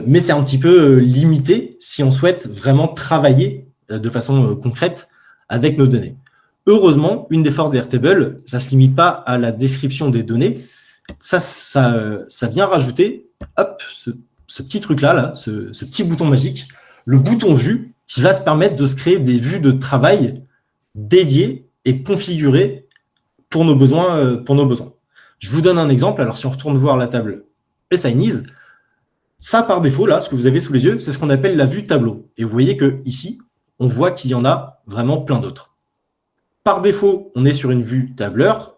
mais c'est un petit peu limité si on souhaite vraiment travailler de façon concrète avec nos données. Heureusement, une des forces d'Airtable, ça ne se limite pas à la description des données, ça vient rajouter ce petit truc-là, ce petit bouton magique, le bouton vue, qui va se permettre de se créer des vues de travail dédiées et configurées pour nos besoins. Je vous donne un exemple. Alors, si on retourne voir la table Assignees, ça, par défaut, là, ce que vous avez sous les yeux, c'est ce qu'on appelle la vue tableau. Et vous voyez qu'ici, on voit qu'il y en a vraiment plein d'autres. Par défaut, on est sur une vue tableur.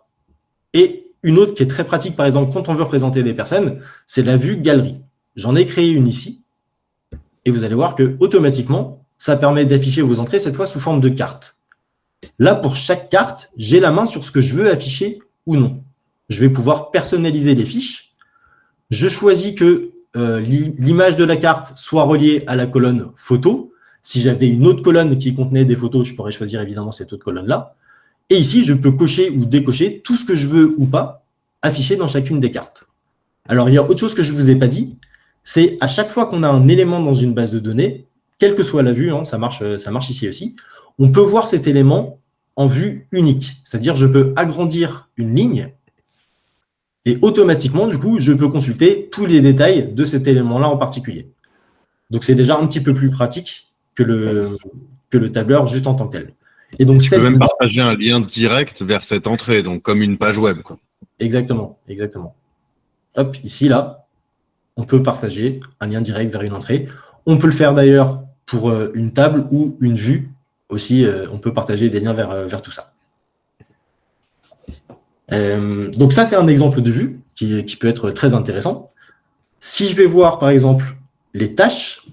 Et une autre qui est très pratique, par exemple, quand on veut représenter des personnes, c'est la vue galerie. J'en ai créé une ici. Et vous allez voir que automatiquement, ça permet d'afficher vos entrées, cette fois sous forme de carte. Là, pour chaque carte, j'ai la main sur ce que je veux afficher ou non. Je vais pouvoir personnaliser les fiches. Je choisis que l'image de la carte soit reliée à la colonne photo. Si j'avais une autre colonne qui contenait des photos, je pourrais choisir évidemment cette autre colonne-là. Et ici, je peux cocher ou décocher tout ce que je veux ou pas afficher dans chacune des cartes. Alors, il y a autre chose que je ne vous ai pas dit, c'est à chaque fois qu'on a un élément dans une base de données, quelle que soit la vue, ça marche ici aussi, on peut voir cet élément en vue unique. C'est-à-dire, je peux agrandir une ligne et automatiquement, du coup, je peux consulter tous les détails de cet élément-là en particulier. Donc, c'est déjà un petit peu plus pratique que le tableur juste en tant que tel.
Et donc, tu peux même partager un lien direct vers cette entrée, donc comme une page web, quoi.
Exactement. Hop, ici, là, on peut partager un lien direct vers une entrée. On peut le faire d'ailleurs pour une table ou une vue. Aussi, on peut partager des liens vers tout ça. Donc ça, c'est un exemple de vue qui peut être très intéressant. Si je vais voir, par exemple, les tâches,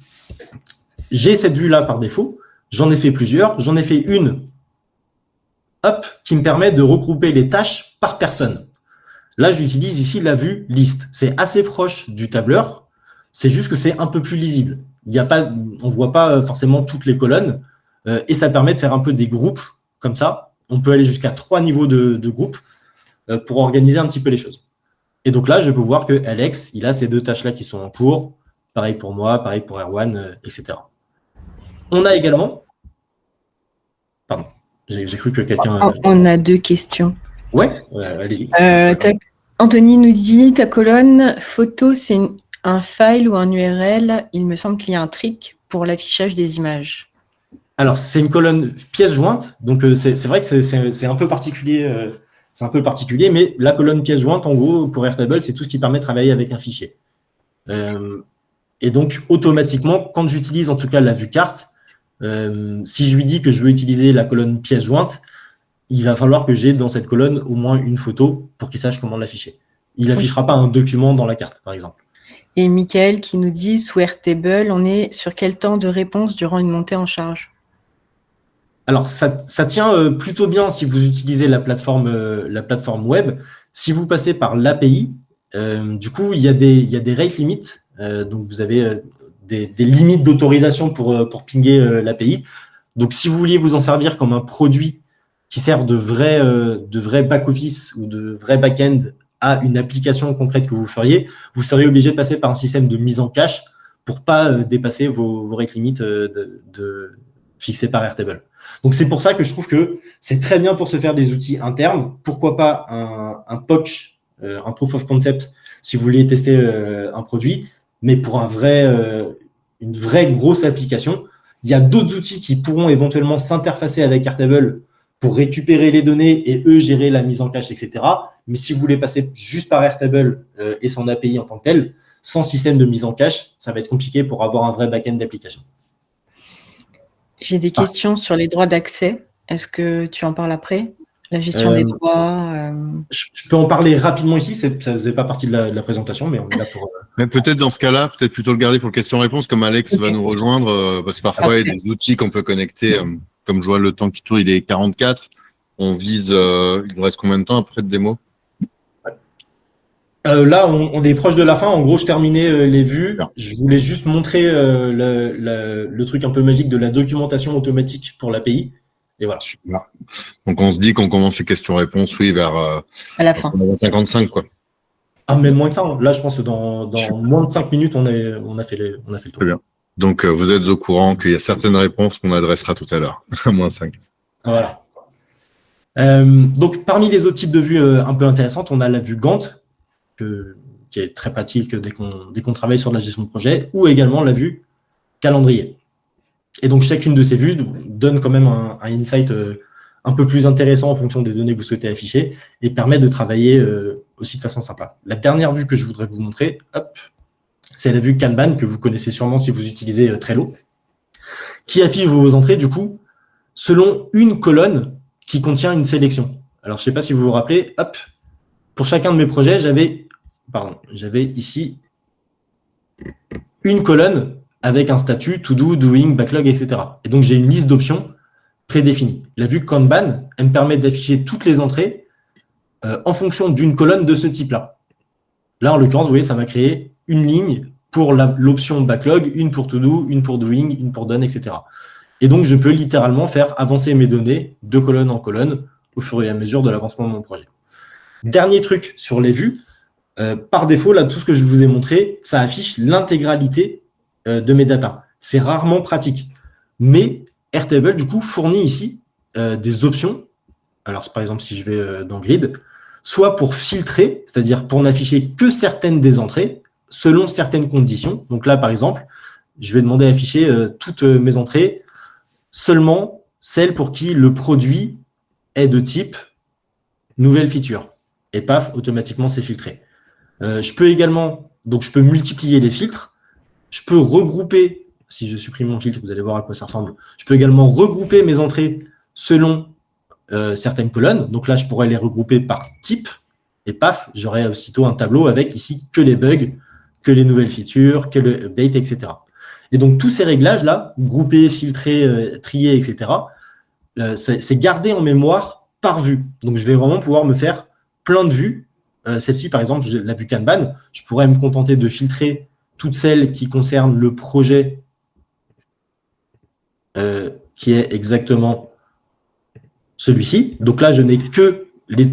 j'ai cette vue-là par défaut. J'en ai fait plusieurs. J'en ai fait une qui me permet de regrouper les tâches par personne. Là, j'utilise ici la vue liste. C'est assez proche du tableur. C'est juste que c'est un peu plus lisible. On ne voit pas forcément toutes les colonnes et ça permet de faire un peu des groupes comme ça. On peut aller jusqu'à 3 niveaux de groupes pour organiser un petit peu les choses. Et donc là, je peux voir que Alex, il a ces 2 tâches-là qui sont en cours. Pareil pour moi, pareil pour Erwan, etc. On a également... Pardon, j'ai cru que quelqu'un...
On a 2 questions.
Ouais, allez-y.
Anthony nous dit, ta colonne photo, c'est un file ou un URL. Il me semble qu'il y a un trick pour l'affichage des images.
Alors, c'est une colonne pièce jointe. Donc, c'est vrai que c'est un peu particulier. C'est un peu particulier, mais la colonne pièce jointe, en gros, pour Airtable, c'est tout ce qui permet de travailler avec un fichier. Et donc, automatiquement, quand j'utilise en tout cas la vue carte, si je lui dis que je veux utiliser la colonne pièce jointe, il va falloir que j'ai dans cette colonne au moins une photo pour qu'il sache comment l'afficher. Il n'affichera pas un document dans la carte, par exemple.
Et Michael qui nous dit, sous Airtable, on est sur quel temps de réponse durant une montée en charge?
Alors, ça tient plutôt bien si vous utilisez la plateforme web. Si vous passez par l'API, du coup, il y a des rate limits. Donc, vous avez des limites d'autorisation pour pinguer l'API. Donc, si vous vouliez vous en servir comme un produit qui sert de vrai back-office ou de vrai back-end à une application concrète que vous feriez, vous seriez obligé de passer par un système de mise en cache pour ne pas dépasser vos rate limits fixés par Airtable. Donc, c'est pour ça que je trouve que c'est très bien pour se faire des outils internes. Pourquoi pas un POC, un Proof of Concept, si vous voulez tester un produit, mais pour une vraie grosse application. Il y a d'autres outils qui pourront éventuellement s'interfacer avec Airtable pour récupérer les données et eux gérer la mise en cache, etc. Mais si vous voulez passer juste par Airtable et son API en tant que tel, sans système de mise en cache, ça va être compliqué pour avoir un vrai back-end d'application.
J'ai des questions sur les droits d'accès. Est-ce que tu en parles après? La gestion des droits
Je peux en parler rapidement ici, ça ne faisait pas partie de la présentation, mais on est là pour…
Mais peut-être dans ce cas-là, peut-être plutôt le garder pour question-réponse, comme Alex va nous rejoindre, parce que parfois, il y a des outils qu'on peut connecter. Comme je vois le temps qui tourne, il est 44. On vise, il nous reste combien de temps après de démo?
Là, on est proche de la fin. En gros, je terminais les vues.
Super.
Je voulais juste montrer le truc un peu magique de la documentation automatique pour l'API. Et voilà.
Super. Donc, on se dit qu'on commence les questions-réponses, oui, vers
À la fin.
55, quoi.
Ah, même moins que ça. Hein. Là, je pense que dans moins de 5 minutes, on a fait le tour.
Très bien. Donc, vous êtes au courant qu'il y a certaines réponses qu'on adressera tout à l'heure, à moins 5.
Voilà. Donc, parmi les autres types de vues un peu intéressantes, on a la vue Gantt, qui est très pratique dès qu'on travaille sur la gestion de projet, ou également la vue calendrier. Et donc, chacune de ces vues donne quand même un insight un peu plus intéressant en fonction des données que vous souhaitez afficher et permet de travailler aussi de façon sympa. La dernière vue que je voudrais vous montrer, c'est la vue Kanban que vous connaissez sûrement si vous utilisez Trello, qui affiche vos entrées, du coup, selon une colonne qui contient une sélection. Alors, je ne sais pas si vous vous rappelez, pour chacun de mes projets, j'avais ici une colonne avec un statut, to do, doing, backlog, etc. Et donc, j'ai une liste d'options prédéfinie. La vue Kanban, elle me permet d'afficher toutes les entrées en fonction d'une colonne de ce type-là. Là, en l'occurrence, vous voyez, ça m'a créé une ligne pour l'option backlog, une pour to do, une pour doing, une pour done, etc. Et donc, je peux littéralement faire avancer mes données de colonne en colonne au fur et à mesure de l'avancement de mon projet. Dernier truc sur les vues, par défaut, là, tout ce que je vous ai montré, ça affiche l'intégralité de mes datas. C'est rarement pratique. Mais Airtable, du coup, fournit ici des options. Alors, par exemple, si je vais dans Grid, soit pour filtrer, c'est-à-dire pour n'afficher que certaines des entrées, selon certaines conditions. Donc là, par exemple, je vais demander à afficher toutes mes entrées, seulement celles pour qui le produit est de type nouvelle feature. Et paf, automatiquement, c'est filtré. Je peux également, donc je peux multiplier les filtres. Je peux regrouper, si je supprime mon filtre, vous allez voir à quoi ça ressemble. Je peux également regrouper mes entrées selon certaines colonnes. Donc là, je pourrais les regrouper par type. Et paf, j'aurai aussitôt un tableau avec ici que les bugs, que les nouvelles features, que le update, etc. Et donc, tous ces réglages-là, grouper, filtrer, trier, etc., c'est gardé en mémoire par vue. Donc, je vais vraiment pouvoir me faire plein de vues. Celle-ci, par exemple, la vue Kanban, je pourrais me contenter de filtrer toutes celles qui concernent le projet qui est exactement celui-ci. Donc là, je n'ai que les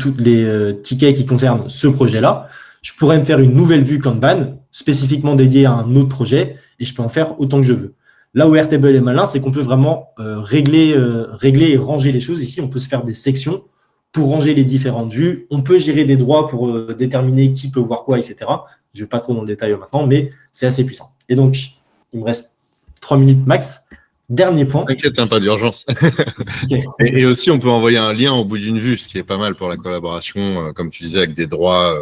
tickets qui concernent ce projet-là. Je pourrais me faire une nouvelle vue Kanban spécifiquement dédiée à un autre projet et je peux en faire autant que je veux. Là où Airtable est malin, c'est qu'on peut vraiment régler et ranger les choses. Ici, on peut se faire des sections pour ranger les différentes vues. On peut gérer des droits pour déterminer qui peut voir quoi, etc. Je ne vais pas trop dans le détail maintenant, mais c'est assez puissant. Et donc, il me reste 3 minutes max. Dernier point.
T'inquiète, pas d'urgence.
Okay.
Et aussi, on peut envoyer un lien au bout d'une vue, ce qui est pas mal pour la collaboration, comme tu disais, avec des droits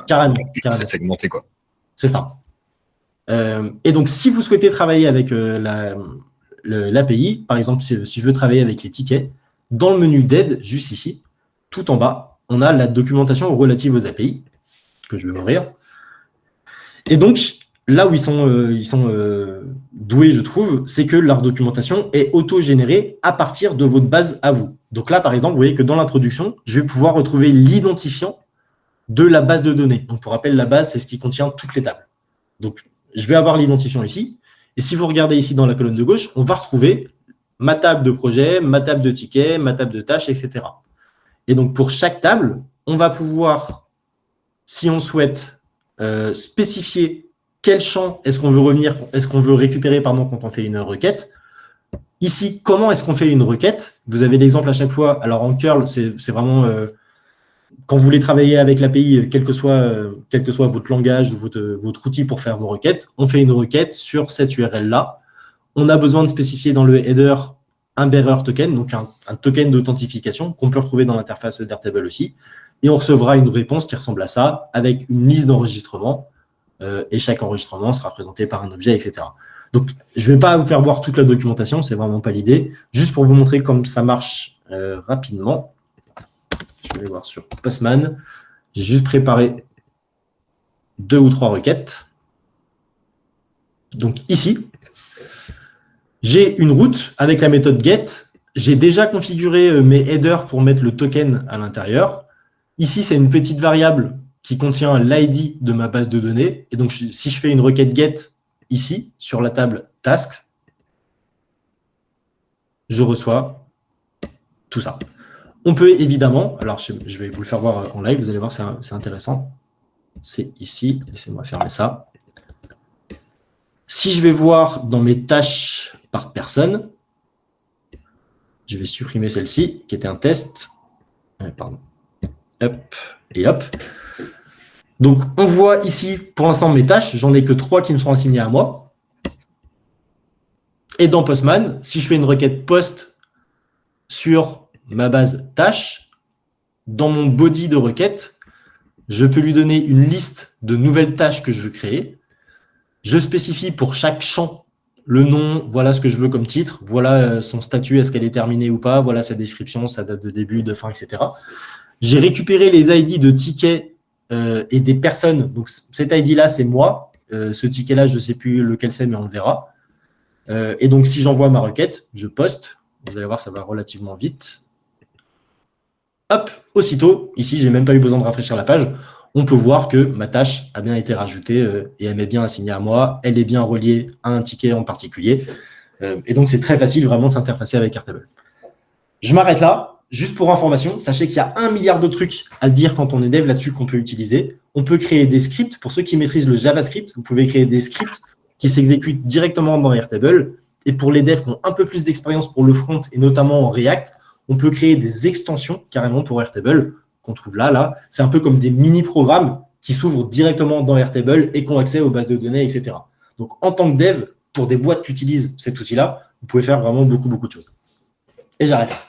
carrément.
C'est segmenté, quoi.
C'est ça. Et donc, si vous souhaitez travailler avec l'API, par exemple, si je veux travailler avec les tickets, dans le menu d'aide, juste ici, tout en bas, on a la documentation relative aux API, que je vais ouvrir. Et donc, là où ils sont doués, je trouve, c'est que leur documentation est auto-générée à partir de votre base à vous. Donc là, par exemple, vous voyez que dans l'introduction, je vais pouvoir retrouver l'identifiant de la base de données. Donc, pour rappel, la base, c'est ce qui contient toutes les tables. Donc, je vais avoir l'identifiant ici. Et si vous regardez ici dans la colonne de gauche, on va retrouver ma table de projet, ma table de tickets, ma table de tâches, etc. Et donc, pour chaque table, on va pouvoir, si on souhaite, spécifier quel champ est-ce qu'on veut récupérer quand on fait une requête. Ici, comment est-ce qu'on fait une requête? Vous avez l'exemple à chaque fois. Alors, en curl, c'est vraiment... quand vous voulez travailler avec l'API, quel que soit votre langage ou votre outil pour faire vos requêtes, on fait une requête sur cette URL-là. On a besoin de spécifier dans le header un bearer token, donc un token d'authentification qu'on peut retrouver dans l'interface d'Airtable aussi. Et on recevra une réponse qui ressemble à ça, avec une liste d'enregistrements. Et chaque enregistrement sera présenté par un objet, etc. Donc, je ne vais pas vous faire voir toute la documentation, c'est vraiment pas l'idée. Juste pour vous montrer comment ça marche rapidement. Je vais voir sur Postman. J'ai juste préparé 2 ou 3 requêtes. Donc ici, j'ai une route avec la méthode get. J'ai déjà configuré mes headers pour mettre le token à l'intérieur. Ici, c'est une petite variable qui contient l'ID de ma base de données. Et donc, si je fais une requête get ici, sur la table tasks, je reçois tout ça. On peut évidemment, alors je vais vous le faire voir en live, vous allez voir, c'est intéressant. C'est ici, laissez-moi fermer ça. Si je vais voir dans mes tâches par personne, je vais supprimer celle-ci, qui était un test. Pardon. Hop, et hop. Donc, on voit ici, pour l'instant, mes tâches. J'en ai que 3 qui me sont assignées à moi. Et dans Postman, si je fais une requête post sur ma base tâches, dans mon body de requête, je peux lui donner une liste de nouvelles tâches que je veux créer. Je spécifie pour chaque champ le nom, voilà ce que je veux comme titre, voilà son statut, est-ce qu'elle est terminée ou pas, voilà sa description, sa date de début, de fin, etc. J'ai récupéré les ID de tickets et des personnes. Donc, cet ID-là, c'est moi. Ce ticket-là, je ne sais plus lequel c'est, mais on le verra. Et donc, si j'envoie ma requête, je poste. Vous allez voir, ça va relativement vite. Hop, aussitôt, ici, je n'ai même pas eu besoin de rafraîchir la page. On peut voir que ma tâche a bien été rajoutée et elle m'est bien assignée à moi. Elle est bien reliée à un ticket en particulier. Et donc, c'est très facile vraiment de s'interfacer avec Airtable. Je m'arrête là. Juste pour information, sachez qu'il y a 1 milliard de trucs à se dire quand on est dev là-dessus qu'on peut utiliser. On peut créer des scripts. Pour ceux qui maîtrisent le JavaScript, vous pouvez créer des scripts qui s'exécutent directement dans Airtable. Et pour les devs qui ont un peu plus d'expérience pour le front et notamment en React, on peut créer des extensions carrément pour Airtable qu'on trouve là. C'est un peu comme des mini-programmes qui s'ouvrent directement dans Airtable et qui ont accès aux bases de données, etc. Donc, en tant que dev, pour des boîtes qui utilisent cet outil-là, vous pouvez faire vraiment beaucoup de choses. Et j'arrête.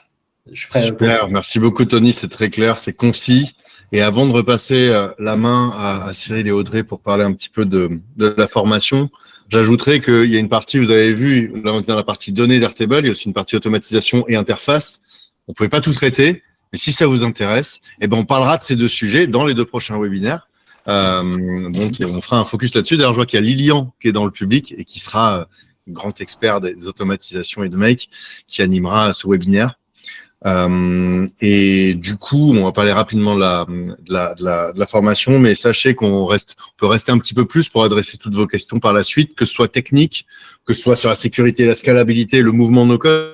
Je suis prêt.
Super, merci beaucoup Tony, c'est très clair, c'est concis. Et avant de repasser la main à Cyril et Audrey pour parler un petit peu de la formation, j'ajouterais qu'il y a une partie, vous avez vu, dans la partie données d'Airtable, il y a aussi une partie automatisation et interface. On ne pouvait pas tout traiter, mais si ça vous intéresse, eh ben on parlera de ces 2 sujets dans les 2 prochains webinaires. Donc on fera un focus là-dessus. D'ailleurs, je vois qu'il y a Lilian qui est dans le public et qui sera grand expert des automatisations et de Make qui animera ce webinaire. Et du coup, on va parler rapidement de la formation, mais sachez qu'on peut rester un petit peu plus pour adresser toutes vos questions par la suite, que ce soit technique, que ce soit sur la sécurité, la scalabilité, le mouvement no-code,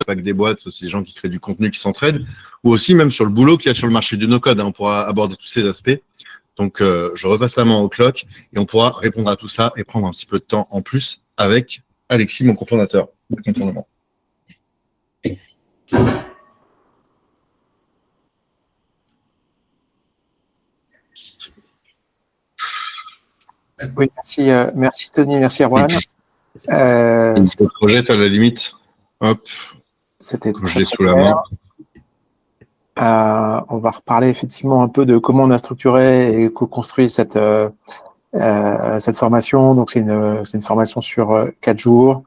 pas que des boîtes, c'est aussi des gens qui créent du contenu, qui s'entraident, ou aussi même sur le boulot qu'il y a sur le marché du no-code. On pourra aborder tous ces aspects. Donc, je repasse la main au clock et on pourra répondre à tout ça et prendre un petit peu de temps en plus avec Alexis, mon cofondateur de Contournement.
Oui, merci Tony, merci Erwan.
Le projet à la limite. Hop.
C'était
comme je l'ai sous la main.
On va reparler effectivement un peu de comment on a structuré et co-construit cette formation. Donc c'est une formation sur 4 jours.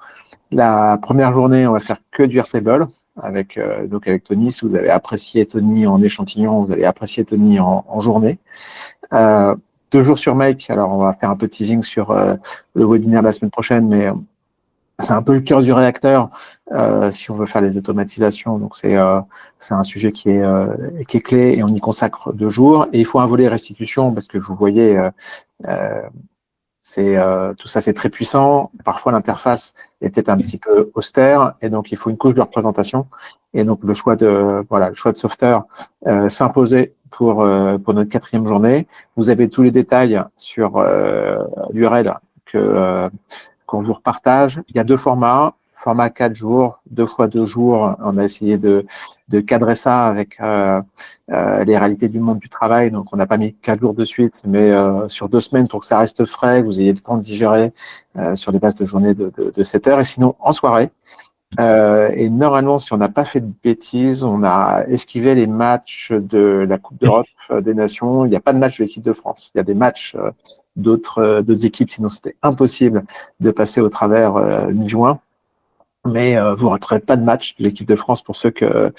La première journée, on va faire que du Airtable avec Tony. Si vous avez apprécié Tony en échantillon, vous allez apprécier Tony en journée. 2 jours sur Make. Alors on va faire un peu de teasing sur le webinaire de la semaine prochaine, mais c'est un peu le cœur du réacteur si on veut faire les automatisations. Donc c'est un sujet qui est clé et on y consacre 2 jours. Et il faut un volet restitution parce que vous voyez, tout ça c'est très puissant. Parfois l'interface est peut-être un petit peu austère et donc il faut une couche de représentation. Et donc le choix de software s'imposait pour notre 4e journée. Vous avez tous les détails sur l'URL qu'on vous repartage. Il y a 2 formats. Format 4 jours, 2 fois 2 jours. On a essayé de cadrer ça avec les réalités du monde du travail. Donc, on n'a pas mis 4 jours de suite, mais sur 2 semaines pour que ça reste frais, que vous ayez le temps de digérer sur des bases de journée de 7 heures. Et sinon, en soirée. Et normalement, si on n'a pas fait de bêtises, on a esquivé les matchs de la Coupe d'Europe des Nations. Il n'y a pas de match de l'équipe de France. Il y a des matchs d'autres équipes, sinon c'était impossible de passer au travers mi-juin. Mais vous ne raterez pas de match de l'équipe de France pour ceux que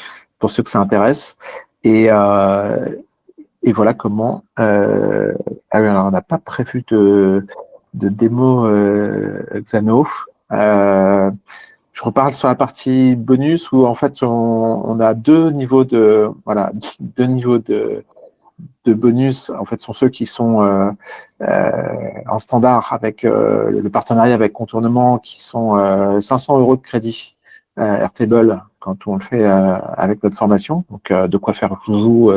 ça intéresse. Et voilà comment. Alors, on n'a pas prévu de démo Xano. Je reparle sur la partie bonus où en fait on a 2 niveaux de de bonus, en fait, sont ceux qui sont en standard avec le partenariat avec Contournement, qui sont 500 € de crédit Airtable quand on le fait avec notre formation. Donc, de quoi faire tout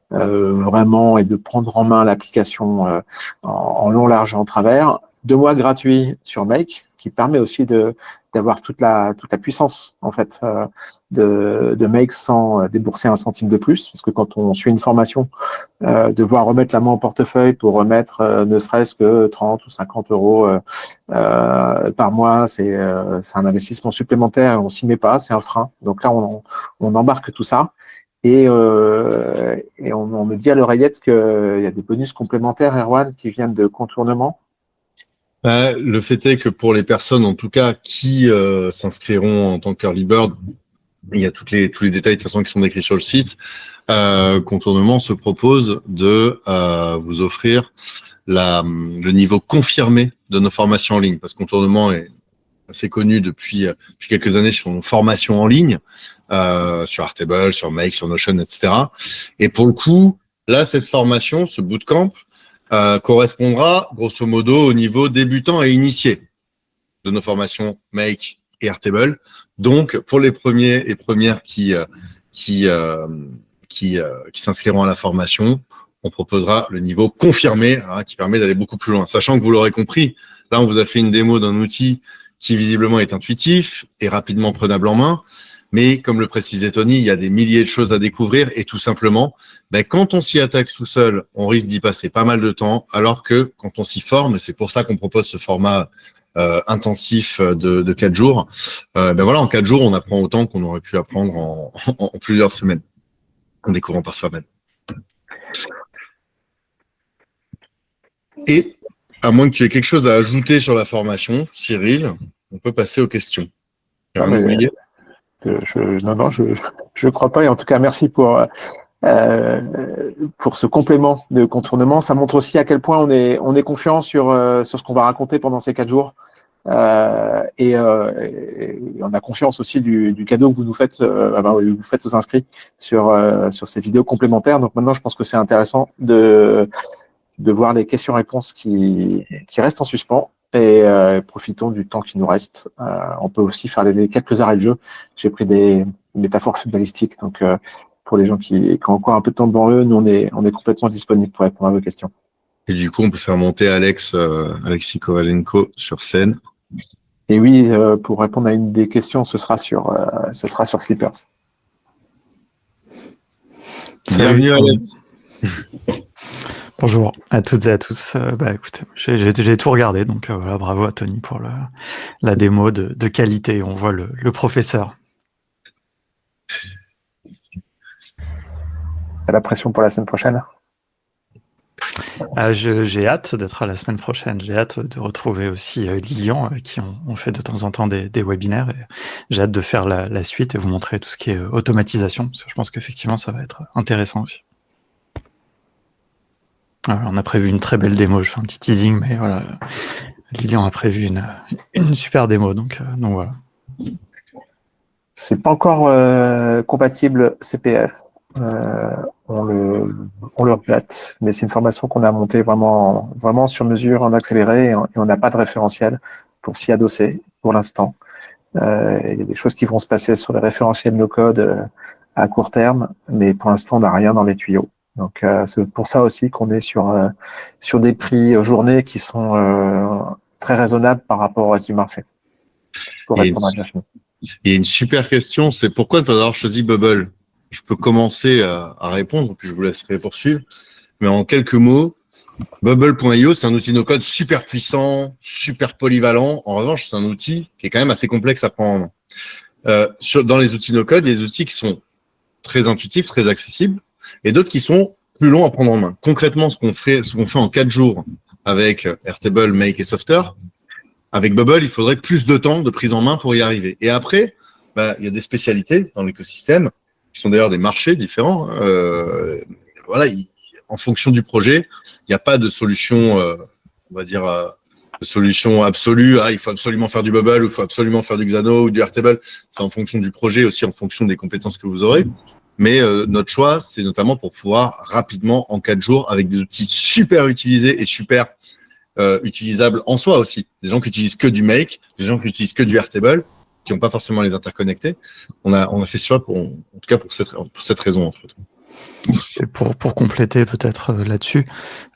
vraiment et de prendre en main l'application en long, large et en travers. 2 mois gratuits sur Make, qui permet aussi d'avoir toute la puissance en fait de Make sans débourser 1 centime de plus, parce que quand on suit une formation, devoir remettre la main au portefeuille pour remettre ne serait-ce que 30 ou 50 € par mois, c'est un investissement supplémentaire, on s'y met pas, c'est un frein. Donc là, on embarque tout ça. Et on me dit à l'oreillette qu'il y a des bonus complémentaires, Erwan, qui viennent de Contournement.
Le fait est que pour les personnes, en tout cas, qui s'inscriront en tant qu'early bird, il y a tous les détails de toute façon qui sont décrits sur le site. Contournement se propose de vous offrir le niveau confirmé de nos formations en ligne, parce que Contournement est assez connu depuis quelques années sur nos formations en ligne, sur Airtable, sur Make, sur Notion, etc. Et pour le coup, là, cette formation, ce bootcamp, correspondra grosso modo au niveau débutant et initié de nos formations Make et Airtable. Donc, pour les premiers et premières qui s'inscriront à la formation, on proposera le niveau confirmé, qui permet d'aller beaucoup plus loin. Sachant que vous l'aurez compris, là, on vous a fait une démo d'un outil qui visiblement est intuitif et rapidement prenable en main. Mais comme le précisait Tony, il y a des milliers de choses à découvrir et tout simplement, quand on s'y attaque tout seul, on risque d'y passer pas mal de temps, alors que quand on s'y forme, c'est pour ça qu'on propose ce format intensif de 4 jours, voilà, en 4 jours, on apprend autant qu'on aurait pu apprendre en plusieurs semaines, en découvrant par soi-même. Et à moins que tu aies quelque chose à ajouter sur la formation, Cyril, on peut passer aux questions.
Non, je crois pas. Et en tout cas, merci pour ce complément de Contournement. Ça montre aussi à quel point on est confiant sur ce qu'on va raconter pendant ces 4 jours. Et on a confiance aussi du cadeau que vous nous faites, vous faites aux inscrits sur ces vidéos complémentaires. Donc maintenant, je pense que c'est intéressant de voir les questions-réponses qui restent en suspens. Et profitons du temps qui nous reste. On peut aussi faire quelques arrêts de jeu. J'ai pris des métaphores footballistiques. Donc, pour les gens qui ont encore un peu de temps devant eux, nous, on est complètement disponible pour répondre à vos questions.
Et du coup, on peut faire monter Alexis Kovalenko sur scène.
Et oui, pour répondre à une des questions, ce sera sur Slippers.
Bienvenue, Alex.
Bonjour à toutes et à tous. Écoutez, j'ai tout regardé, donc voilà, bravo à Tony pour la démo de qualité. On voit le professeur.
T'as la pression pour la semaine prochaine?
J'ai hâte d'être à la semaine prochaine. J'ai hâte de retrouver aussi Lilian, avec qui on fait de temps en temps des webinaires. Et j'ai hâte de faire la suite et vous montrer tout ce qui est automatisation, parce que je pense qu'effectivement, ça va être intéressant aussi. Alors, on a prévu une très belle démo. Je fais un petit teasing, mais voilà, Lilian a prévu une super démo, donc voilà.
C'est pas encore compatible CPF. On le regrette, mais c'est une formation qu'on a montée vraiment sur mesure, en accéléré, et on n'a pas de référentiel pour s'y adosser pour l'instant. Il y a des choses qui vont se passer sur les référentiels no-code à court terme, mais pour l'instant, on n'a rien dans les tuyaux. Donc, c'est pour ça aussi qu'on est sur des prix journée qui sont très raisonnables par rapport au reste du marché. Pour répondre à Josh.
Il y a une super question, c'est pourquoi ne pas avoir choisi Bubble? Je peux commencer à répondre, puis je vous laisserai poursuivre. Mais en quelques mots, Bubble.io, c'est un outil no-code super puissant, super polyvalent. En revanche, c'est un outil qui est quand même assez complexe à prendre en main. Dans les outils no-code, il y a des outils qui sont très intuitifs, très accessibles, et d'autres qui sont plus longs à prendre en main. Concrètement, ce qu'on fait en 4 jours avec Airtable, Make et Softer, avec Bubble, il faudrait plus de temps de prise en main pour y arriver. Et après, il y a des spécialités dans l'écosystème, qui sont d'ailleurs des marchés différents. Voilà, en fonction du projet, il n'y a pas de solution, on va dire, de solution absolue. Il faut absolument faire du Bubble, ou il faut absolument faire du Xano ou du Airtable. C'est en fonction du projet, aussi en fonction des compétences que vous aurez. Mais notre choix, c'est notamment pour pouvoir rapidement, en 4 jours, avec des outils super utilisés et super utilisables en soi aussi. Des gens qui utilisent que du Make, des gens qui utilisent que du Airtable, qui n'ont pas forcément les interconnectés. On a fait ce choix en tout cas pour cette raison, entre autres.
Et pour compléter peut-être là-dessus,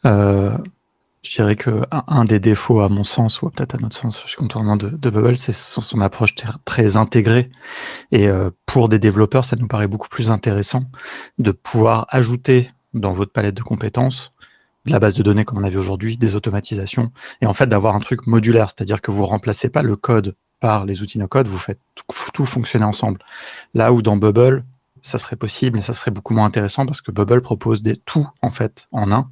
je dirais que un des défauts, à mon sens, ou peut-être à notre sens, je suis content de Bubble, c'est son approche très intégrée. Et pour des développeurs, ça nous paraît beaucoup plus intéressant de pouvoir ajouter dans votre palette de compétences de la base de données comme on a vu aujourd'hui, des automatisations, et en fait d'avoir un truc modulaire, c'est-à-dire que vous remplacez pas le code par les outils no-code, vous faites tout fonctionner ensemble. Là où dans Bubble, ça serait possible, et ça serait beaucoup moins intéressant parce que Bubble propose tout en fait en un.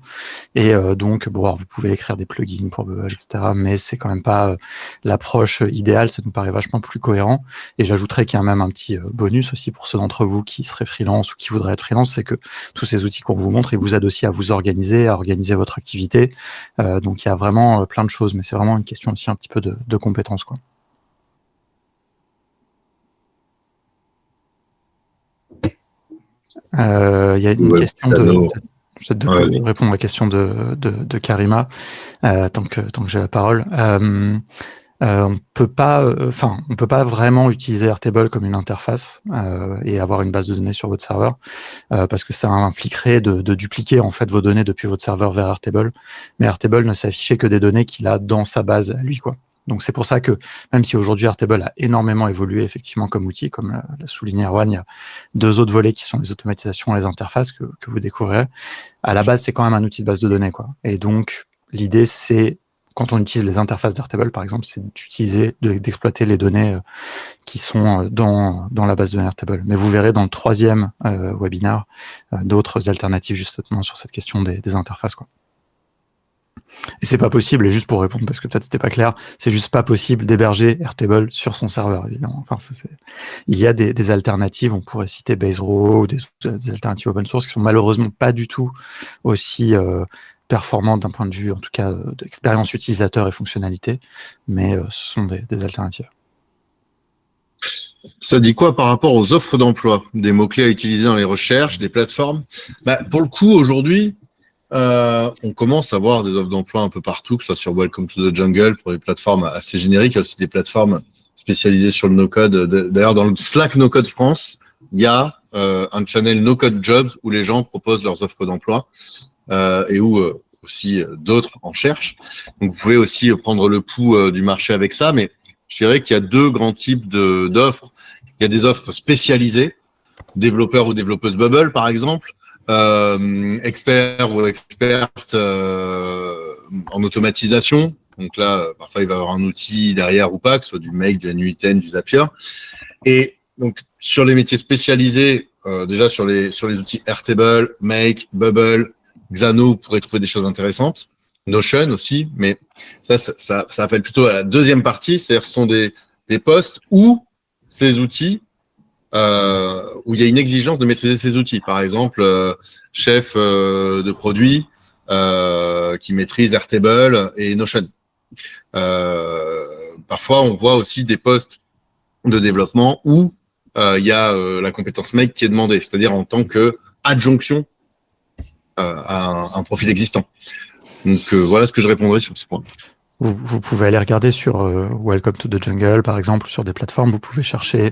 Et donc, bon, alors, vous pouvez écrire des plugins pour Bubble, etc. Mais c'est quand même pas l'approche idéale. Ça nous paraît vachement plus cohérent. Et j'ajouterais qu'il y a même un petit bonus aussi pour ceux d'entre vous qui seraient freelance ou qui voudraient être freelance, c'est que tous ces outils qu'on vous montre, ils vous aident aussi à vous organiser, à organiser votre activité. Donc, il y a vraiment plein de choses, mais c'est vraiment une question aussi un petit peu de compétences, quoi. Il y a une question de répondre à la question de Karima, tant que j'ai la parole. On peut pas vraiment utiliser Airtable comme une interface et avoir une base de données sur votre serveur parce que ça impliquerait de dupliquer en fait vos données depuis votre serveur vers Airtable. Mais Airtable ne s'affichait que des données qu'il a dans sa base à lui, quoi. Donc c'est pour ça que même si aujourd'hui Airtable a énormément évolué effectivement comme outil, comme l'a souligné Erwan, il y a 2 autres volets qui sont les automatisations et les interfaces que vous découvrirez. À la base, c'est quand même un outil de base de données, quoi. Et donc l'idée, c'est quand on utilise les interfaces d'Airtable, par exemple, c'est d'exploiter les données qui sont dans la base de données Airtable. Mais vous verrez dans le 3e webinaire d'autres alternatives justement sur cette question des interfaces, quoi. Et c'est pas possible, et juste pour répondre, parce que peut-être c'était pas clair, c'est juste pas possible d'héberger Airtable sur son serveur, évidemment. Enfin, il y a des alternatives, on pourrait citer Baserow, ou des alternatives open source qui sont malheureusement pas du tout aussi performantes d'un point de vue, en tout cas, d'expérience utilisateur et fonctionnalité, mais ce sont des alternatives.
Ça dit quoi par rapport aux offres d'emploi? Des mots-clés à utiliser dans les recherches, des plateformes? Pour le coup, aujourd'hui, on commence à voir des offres d'emploi un peu partout, que ce soit sur Welcome to the Jungle pour les plateformes assez génériques. Il y a aussi des plateformes spécialisées sur le no-code. D'ailleurs, dans le Slack No-Code France, il y a un channel No-Code Jobs où les gens proposent leurs offres d'emploi et où aussi d'autres en cherchent. Donc, vous pouvez aussi prendre le pouls du marché avec ça. Mais je dirais qu'il y a 2 grands types d'offres. Il y a des offres spécialisées, développeurs ou développeuses Bubble, par exemple. Expert ou experte en automatisation. Donc là, parfois, il va y avoir un outil derrière ou pas, que ce soit du Make, du N8N, du Zapier. Et donc, sur les métiers spécialisés, déjà sur les outils Airtable, Make, Bubble, Xano, vous pourrez trouver des choses intéressantes. Notion aussi, mais ça appelle plutôt à la deuxième partie, c'est-à-dire ce sont des postes où ces outils où il y a une exigence de maîtriser ces outils. Par exemple, chef de produit qui maîtrise Airtable et Notion. Parfois, on voit aussi des postes de développement où il y a la compétence Make qui est demandée, c'est-à-dire en tant que adjonction à un profil existant. Donc, voilà ce que je répondrai sur ce point.
Vous pouvez aller regarder sur Welcome to the Jungle, par exemple, sur des plateformes. Vous pouvez chercher.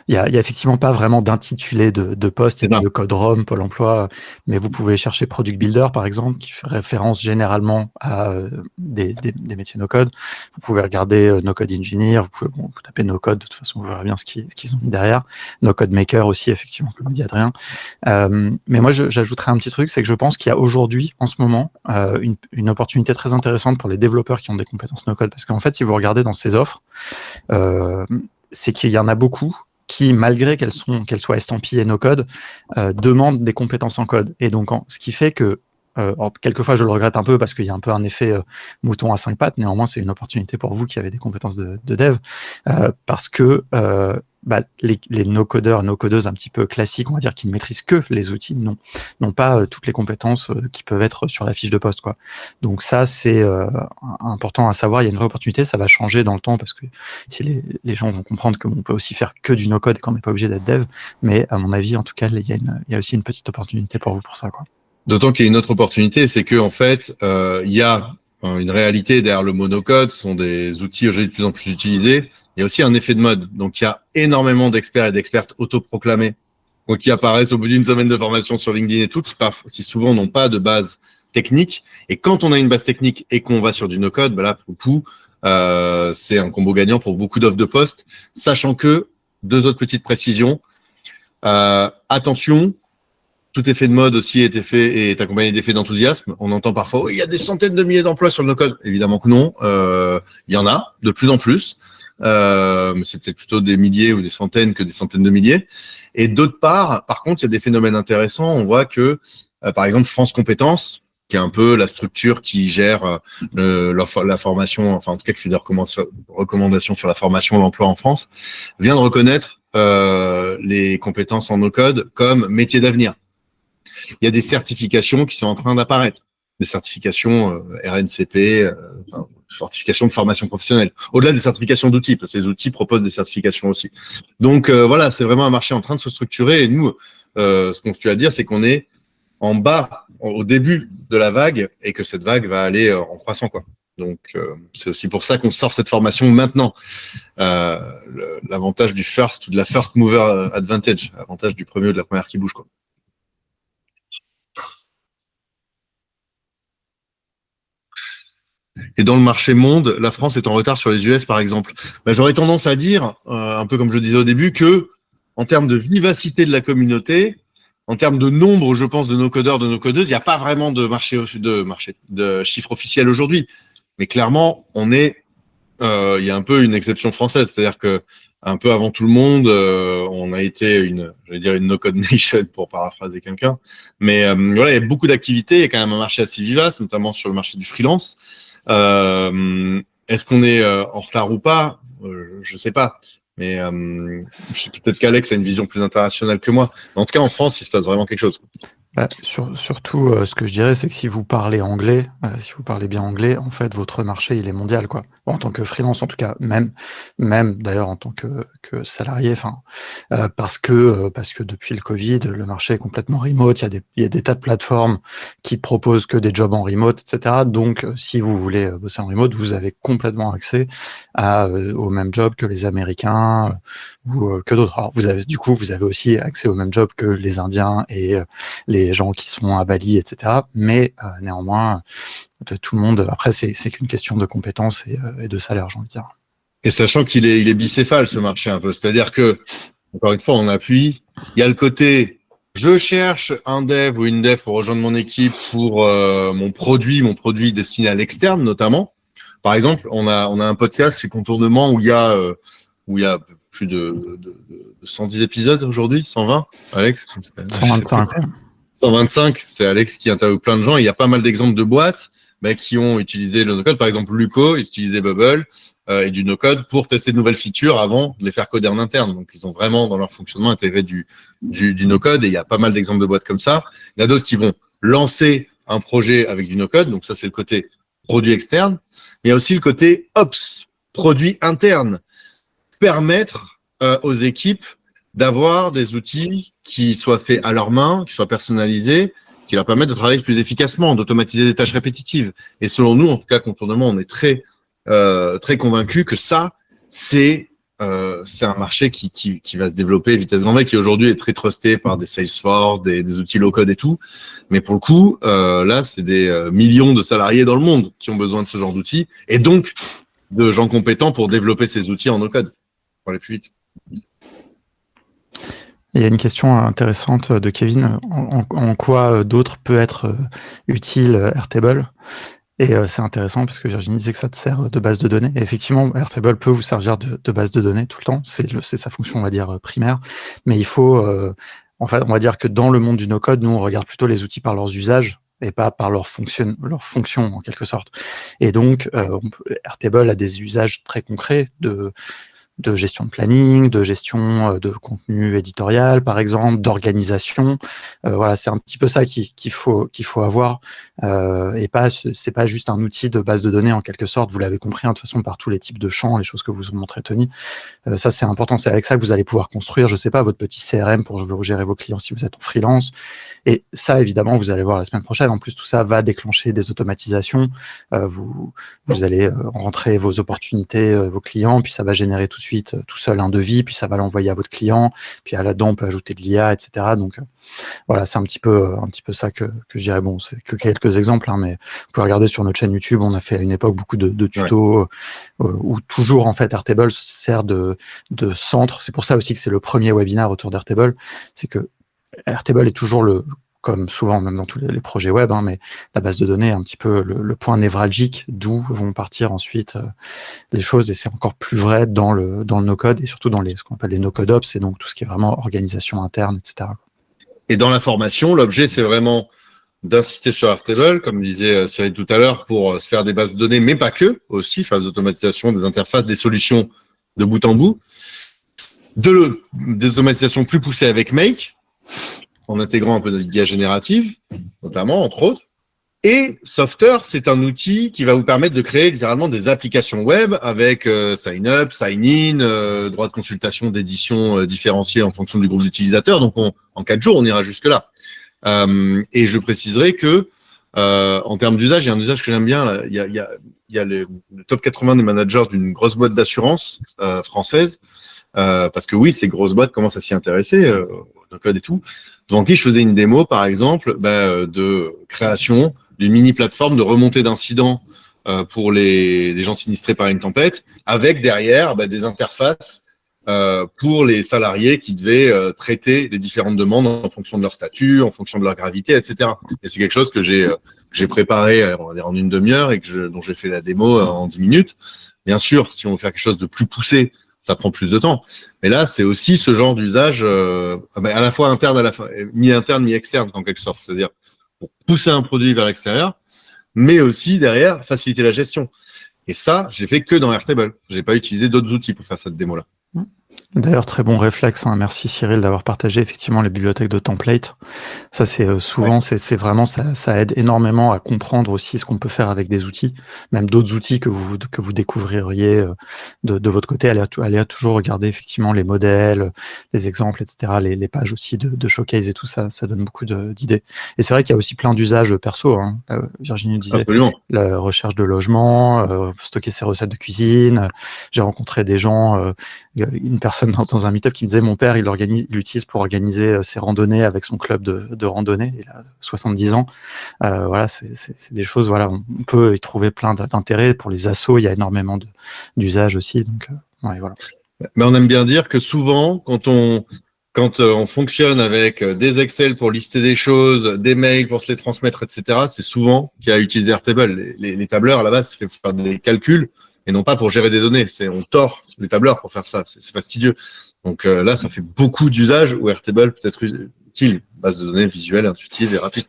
Il y a effectivement pas vraiment d'intitulé de poste. Il y a le code ROM, Pôle emploi, mais vous pouvez chercher Product Builder, par exemple, qui fait référence généralement à des métiers no-code. Vous pouvez regarder No-Code Engineer. Vous pouvez vous tapez no-code. De toute façon, vous verrez bien ce qu'ils ont mis derrière. No-Code Maker aussi, effectivement, comme dit Adrien. Mais moi, j'ajouterais un petit truc, c'est que je pense qu'il y a aujourd'hui, en ce moment, une opportunité très intéressante pour les développeurs qui ont des compétences no-code, parce qu'en fait, si vous regardez dans ces offres, c'est qu'il y en a beaucoup qui, malgré qu'elles soient estampillées no-code, demandent des compétences en code. Et donc, ce qui fait que, quelquefois, je le regrette un peu parce qu'il y a un peu un effet mouton à 5 pattes. Néanmoins, c'est une opportunité pour vous qui avez des compétences de dev, parce que les no-codeurs, no-codeuses un petit peu classiques, on va dire, qui ne maîtrisent que les outils, n'ont pas toutes les compétences qui peuvent être sur la fiche de poste, quoi. Donc ça, c'est important à savoir. Il y a une vraie opportunité. Ça va changer dans le temps parce que si les gens vont comprendre qu'on peut aussi faire que du no-code et qu'on n'est pas obligé d'être dev. Mais à mon avis, en tout cas, il y a aussi une petite opportunité pour vous pour ça, quoi.
D'autant qu'il y a une autre opportunité, c'est que en fait, il y a une réalité derrière le monocode, ce sont des outils aujourd'hui de plus en plus utilisés. Il y a aussi un effet de mode. Donc, il y a énormément d'experts et d'expertes autoproclamés qui apparaissent au bout d'une semaine de formation sur LinkedIn et tout, qui souvent n'ont pas de base technique. Et quand on a une base technique et qu'on va sur du no-code, là, pour le coup, c'est un combo gagnant pour beaucoup d'offres de postes, sachant que, 2 autres petites précisions, attention, tout effet de mode aussi est accompagné d'effets d'enthousiasme. On entend parfois, il y a des centaines de milliers d'emplois sur le no-code. Évidemment que non. Il y en a de plus en plus. Mais c'est peut-être plutôt des milliers ou des centaines que des centaines de milliers. Et d'autre part, par contre, il y a des phénomènes intéressants. On voit que, par exemple, France Compétences, qui est un peu la structure qui gère la formation, enfin en tout cas qui fait des recommandations sur la formation et l'emploi en France, vient de reconnaître les compétences en no-code comme métier d'avenir. Il y a des certifications qui sont en train d'apparaître, des certifications RNCP, certifications de formation professionnelle, au-delà des certifications d'outils, parce que les outils proposent des certifications aussi. Donc voilà, c'est vraiment un marché en train de se structurer, et nous, ce qu'on a à dire, c'est qu'on est en bas, au début de la vague, et que cette vague va aller en croissant, quoi. Donc c'est aussi pour ça qu'on sort cette formation maintenant. L'avantage du first ou de la first mover advantage, l'avantage du premier ou de la première qui bouge, quoi. Et dans le marché monde, la France est en retard sur les US, par exemple. J'aurais tendance à dire, un peu comme je le disais au début, que en termes de vivacité de la communauté, en termes de nombre, je pense, de nos codeurs, de nos codeuses, il n'y a pas vraiment de chiffre officiel aujourd'hui. Mais clairement, il y a un peu une exception française, c'est-à-dire que un peu avant tout le monde, on a été une no-code nation pour paraphraser quelqu'un. Mais voilà, il y a beaucoup d'activités, il y a quand même un marché assez vivace, notamment sur le marché du freelance. Est-ce qu'on est en retard ou pas? Je sais pas. Mais peut-être qu'Alex a une vision plus internationale que moi. Mais en tout cas, en France, il se passe vraiment quelque chose.
Surtout, ce que je dirais, c'est que si vous parlez anglais, si vous parlez bien anglais, en fait, votre marché, il est mondial, quoi. Bon, en tant que freelance, en tout cas, même d'ailleurs en tant que salarié, parce que depuis le Covid, le marché est complètement remote. Il y a des tas de plateformes qui proposent que des jobs en remote, etc. Donc, si vous voulez bosser en remote, vous avez complètement accès au même job que les Américains ou que d'autres. Alors, vous avez aussi accès au même job que les Indiens et les gens qui sont à Bali, etc. Mais néanmoins, tout le monde, après, c'est qu'une question de compétences et de salaire, j'ai envie de dire.
Et sachant qu'il est bicéphale, ce marché, un peu. C'est-à-dire que, encore une fois, on appuie. Il y a le côté, je cherche un dev ou une dev pour rejoindre mon équipe pour mon produit destiné à l'externe, notamment. Par exemple, on a un podcast chez Contournement où il y a plus de 110 épisodes aujourd'hui, 120, Alex?
125.
125, c'est Alex qui interviewe plein de gens. Il y a pas mal d'exemples de boîtes qui ont utilisé le no-code. Par exemple, Luco, ils utilisaient Bubble et du no-code pour tester de nouvelles features avant de les faire coder en interne. Donc, ils ont vraiment, dans leur fonctionnement, intégré du no-code. Et il y a pas mal d'exemples de boîtes comme ça. Il y en a d'autres qui vont lancer un projet avec du no-code. Donc, ça, c'est le côté produit externe. Mais il y a aussi le côté ops, produit interne. Permettre aux équipes d'avoir des outils qui soient faits à leur main, qui soient personnalisés, qui leur permettent de travailler plus efficacement, d'automatiser des tâches répétitives. Et selon nous, en tout cas, Contournement, on est très convaincus que ça, c'est un marché qui va se développer vitesse grand V, qui aujourd'hui est très trusté par des Salesforce, des outils low-code et tout. Mais pour le coup, là, c'est des millions de salariés dans le monde qui ont besoin de ce genre d'outils, et donc de gens compétents pour développer ces outils en no-code, pour aller plus vite.
Il y a une question intéressante de Kevin. En quoi d'autre peut être utile Airtable? Et c'est intéressant parce que Virginie disait que ça te sert de base de données. Et effectivement, Airtable peut vous servir de base de données tout le temps. C'est sa fonction, on va dire, primaire. Mais il faut, en fait, on va dire que dans le monde du no-code, nous, on regarde plutôt les outils par leurs usages et pas par leur fonction en quelque sorte. Et donc, Airtable a des usages très concrets de gestion de planning, de gestion de contenu éditorial, par exemple, d'organisation. Voilà, c'est un petit peu ça qu'il faut avoir, et c'est pas juste un outil de base de données en quelque sorte. Vous l'avez compris, de toute façon, par tous les types de champs, les choses que vous montrez, Tony. Ça, c'est important. C'est avec ça que vous allez pouvoir construire, je sais pas, votre petit CRM pour gérer vos clients si vous êtes en freelance. Et ça, évidemment, vous allez voir la semaine prochaine. En plus, tout ça va déclencher des automatisations. Vous allez rentrer vos opportunités, vos clients, puis ça va générer tout de suite, tout seul, un devis, puis ça va l'envoyer à votre client. Puis là-dedans, on peut ajouter de l'IA, etc. Donc, voilà, c'est un petit peu ça que je dirais. Bon, c'est que quelques exemples, mais vous pouvez regarder sur notre chaîne YouTube. On a fait à une époque beaucoup de tutos où toujours, en fait, Airtable sert de centre. C'est pour ça aussi que c'est le premier webinaire autour d'Airtable. C'est que Airtable est toujours comme souvent, même dans tous les projets web, mais la base de données est un petit peu le point névralgique d'où vont partir ensuite les choses, et c'est encore plus vrai dans le no-code, et surtout dans ce qu'on appelle les no-code ops, et donc tout ce qui est vraiment organisation interne, etc.
Et dans la formation, l'objet, c'est vraiment d'insister sur Airtable, comme disait Cyril tout à l'heure, pour se faire des bases de données, mais pas que, aussi faire des automatisations, des interfaces, des solutions de bout en bout. Des automatisations plus poussées avec Make, en intégrant un peu de l'IA générative, notamment, entre autres. Et Softer, c'est un outil qui va vous permettre de créer littéralement des applications web avec sign up, sign in, droit de consultation, d'édition différenciée en fonction du groupe d'utilisateurs. Donc, en 4 jours, on ira jusque-là. Et je préciserai que, en termes d'usage, il y a un usage que j'aime bien. Là. Il y a le top 80 des managers d'une grosse boîte d'assurance française. Parce que oui, ces grosses boîtes commencent à s'y intéresser, au code et tout. Devant qui je faisais une démo, par exemple, de création d'une mini plateforme de remontée d'incidents pour les gens sinistrés par une tempête, avec derrière des interfaces pour les salariés qui devaient traiter les différentes demandes en fonction de leur statut, en fonction de leur gravité, etc. Et c'est quelque chose que j'ai préparé, on va dire, en une demi-heure et dont j'ai fait la démo en 10 minutes. Bien sûr, si on veut faire quelque chose de plus poussé, ça prend plus de temps. Mais là, c'est aussi ce genre d'usage à la fois interne, mi-interne, mi-externe, en quelque sorte. C'est-à-dire pour pousser un produit vers l'extérieur, mais aussi derrière faciliter la gestion. Et ça, je l'ai fait que dans Airtable. J'ai pas utilisé d'autres outils pour faire cette démo-là.
D'ailleurs, très bon réflexe. Merci Cyril d'avoir partagé effectivement les bibliothèques de templates. Ça, c'est souvent, c'est vraiment, ça aide énormément à comprendre aussi ce qu'on peut faire avec des outils, même d'autres outils que vous découvririez de votre côté. Allez toujours regarder effectivement les modèles, les exemples, etc., les pages aussi de showcase et tout ça. Ça donne beaucoup d'idées. Et c'est vrai qu'il y a aussi plein d'usages perso. Virginie nous disait
Absolument.
La recherche de logement, stocker ses recettes de cuisine. J'ai rencontré des gens, une personne dans un meet-up qui me disait mon père il l'utilise pour organiser ses randonnées avec son club de randonnée, il a 70 ans. Voilà, c'est des choses, voilà, on peut y trouver plein d'intérêts. Pour les assos, il y a énormément d'usages aussi, donc voilà.
Mais on aime bien dire que souvent, quand on fonctionne avec des Excel pour lister des choses, des mails pour se les transmettre, etc., c'est souvent qu'il y a utilisé Airtable. Les tableurs, à la base, c'est fait pour faire des calculs et non pas pour gérer des données. On tord les tableurs pour faire ça. C'est fastidieux. Donc là, ça fait beaucoup d'usages où Airtable peut être utile. Base de données visuelle, intuitive et rapide.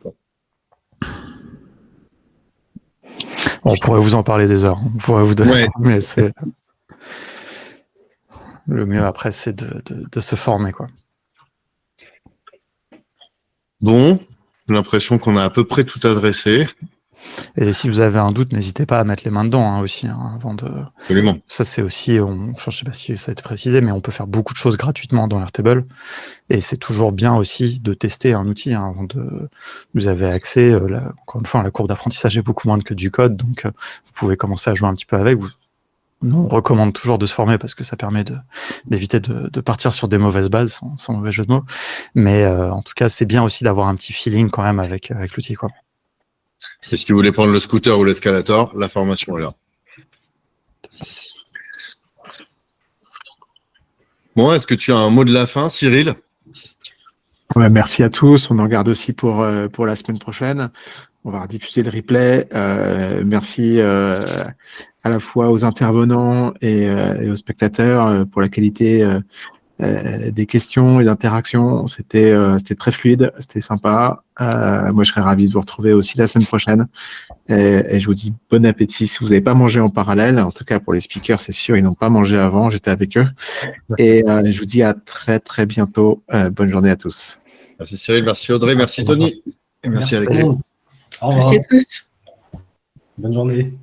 On pourrait vous en parler des heures. On pourrait vous donner, mais c'est le mieux après, c'est de se former, quoi.
Bon, j'ai l'impression qu'on a à peu près tout adressé.
Et si vous avez un doute, n'hésitez pas à mettre les mains dedans aussi, avant de.
Absolument.
Ça, c'est aussi, je ne sais pas si ça a été précisé, mais on peut faire beaucoup de choses gratuitement dans Airtable. Et c'est toujours bien aussi de tester un outil avant de. Vous avez accès, encore une fois, la courbe d'apprentissage est beaucoup moins que du code, donc vous pouvez commencer à jouer un petit peu avec. Nous, on recommande toujours de se former parce que ça permet d'éviter de partir sur des mauvaises bases, sans mauvais jeu de mots. Mais en tout cas, c'est bien aussi d'avoir un petit feeling quand même avec l'outil, quoi.
Et si vous voulez prendre le scooter ou l'escalator, la formation est là. Bon, est-ce que tu as un mot de la fin, Cyril ?
Ouais, merci à tous. On en garde aussi pour la semaine prochaine. On va rediffuser le replay. Merci à la fois aux intervenants et aux spectateurs pour la qualité des questions et d'interactions. C'était très fluide, c'était sympa. Moi, je serais ravi de vous retrouver aussi la semaine prochaine. Et je vous dis bon appétit si vous n'avez pas mangé en parallèle. En tout cas, pour les speakers, c'est sûr, ils n'ont pas mangé avant. J'étais avec eux. Et je vous dis à très, très bientôt. Bonne journée à tous.
Merci Cyril, merci Audrey, merci Tony. Et merci Alex.
tout le monde. Au revoir.
Merci à tous.
Bonne journée.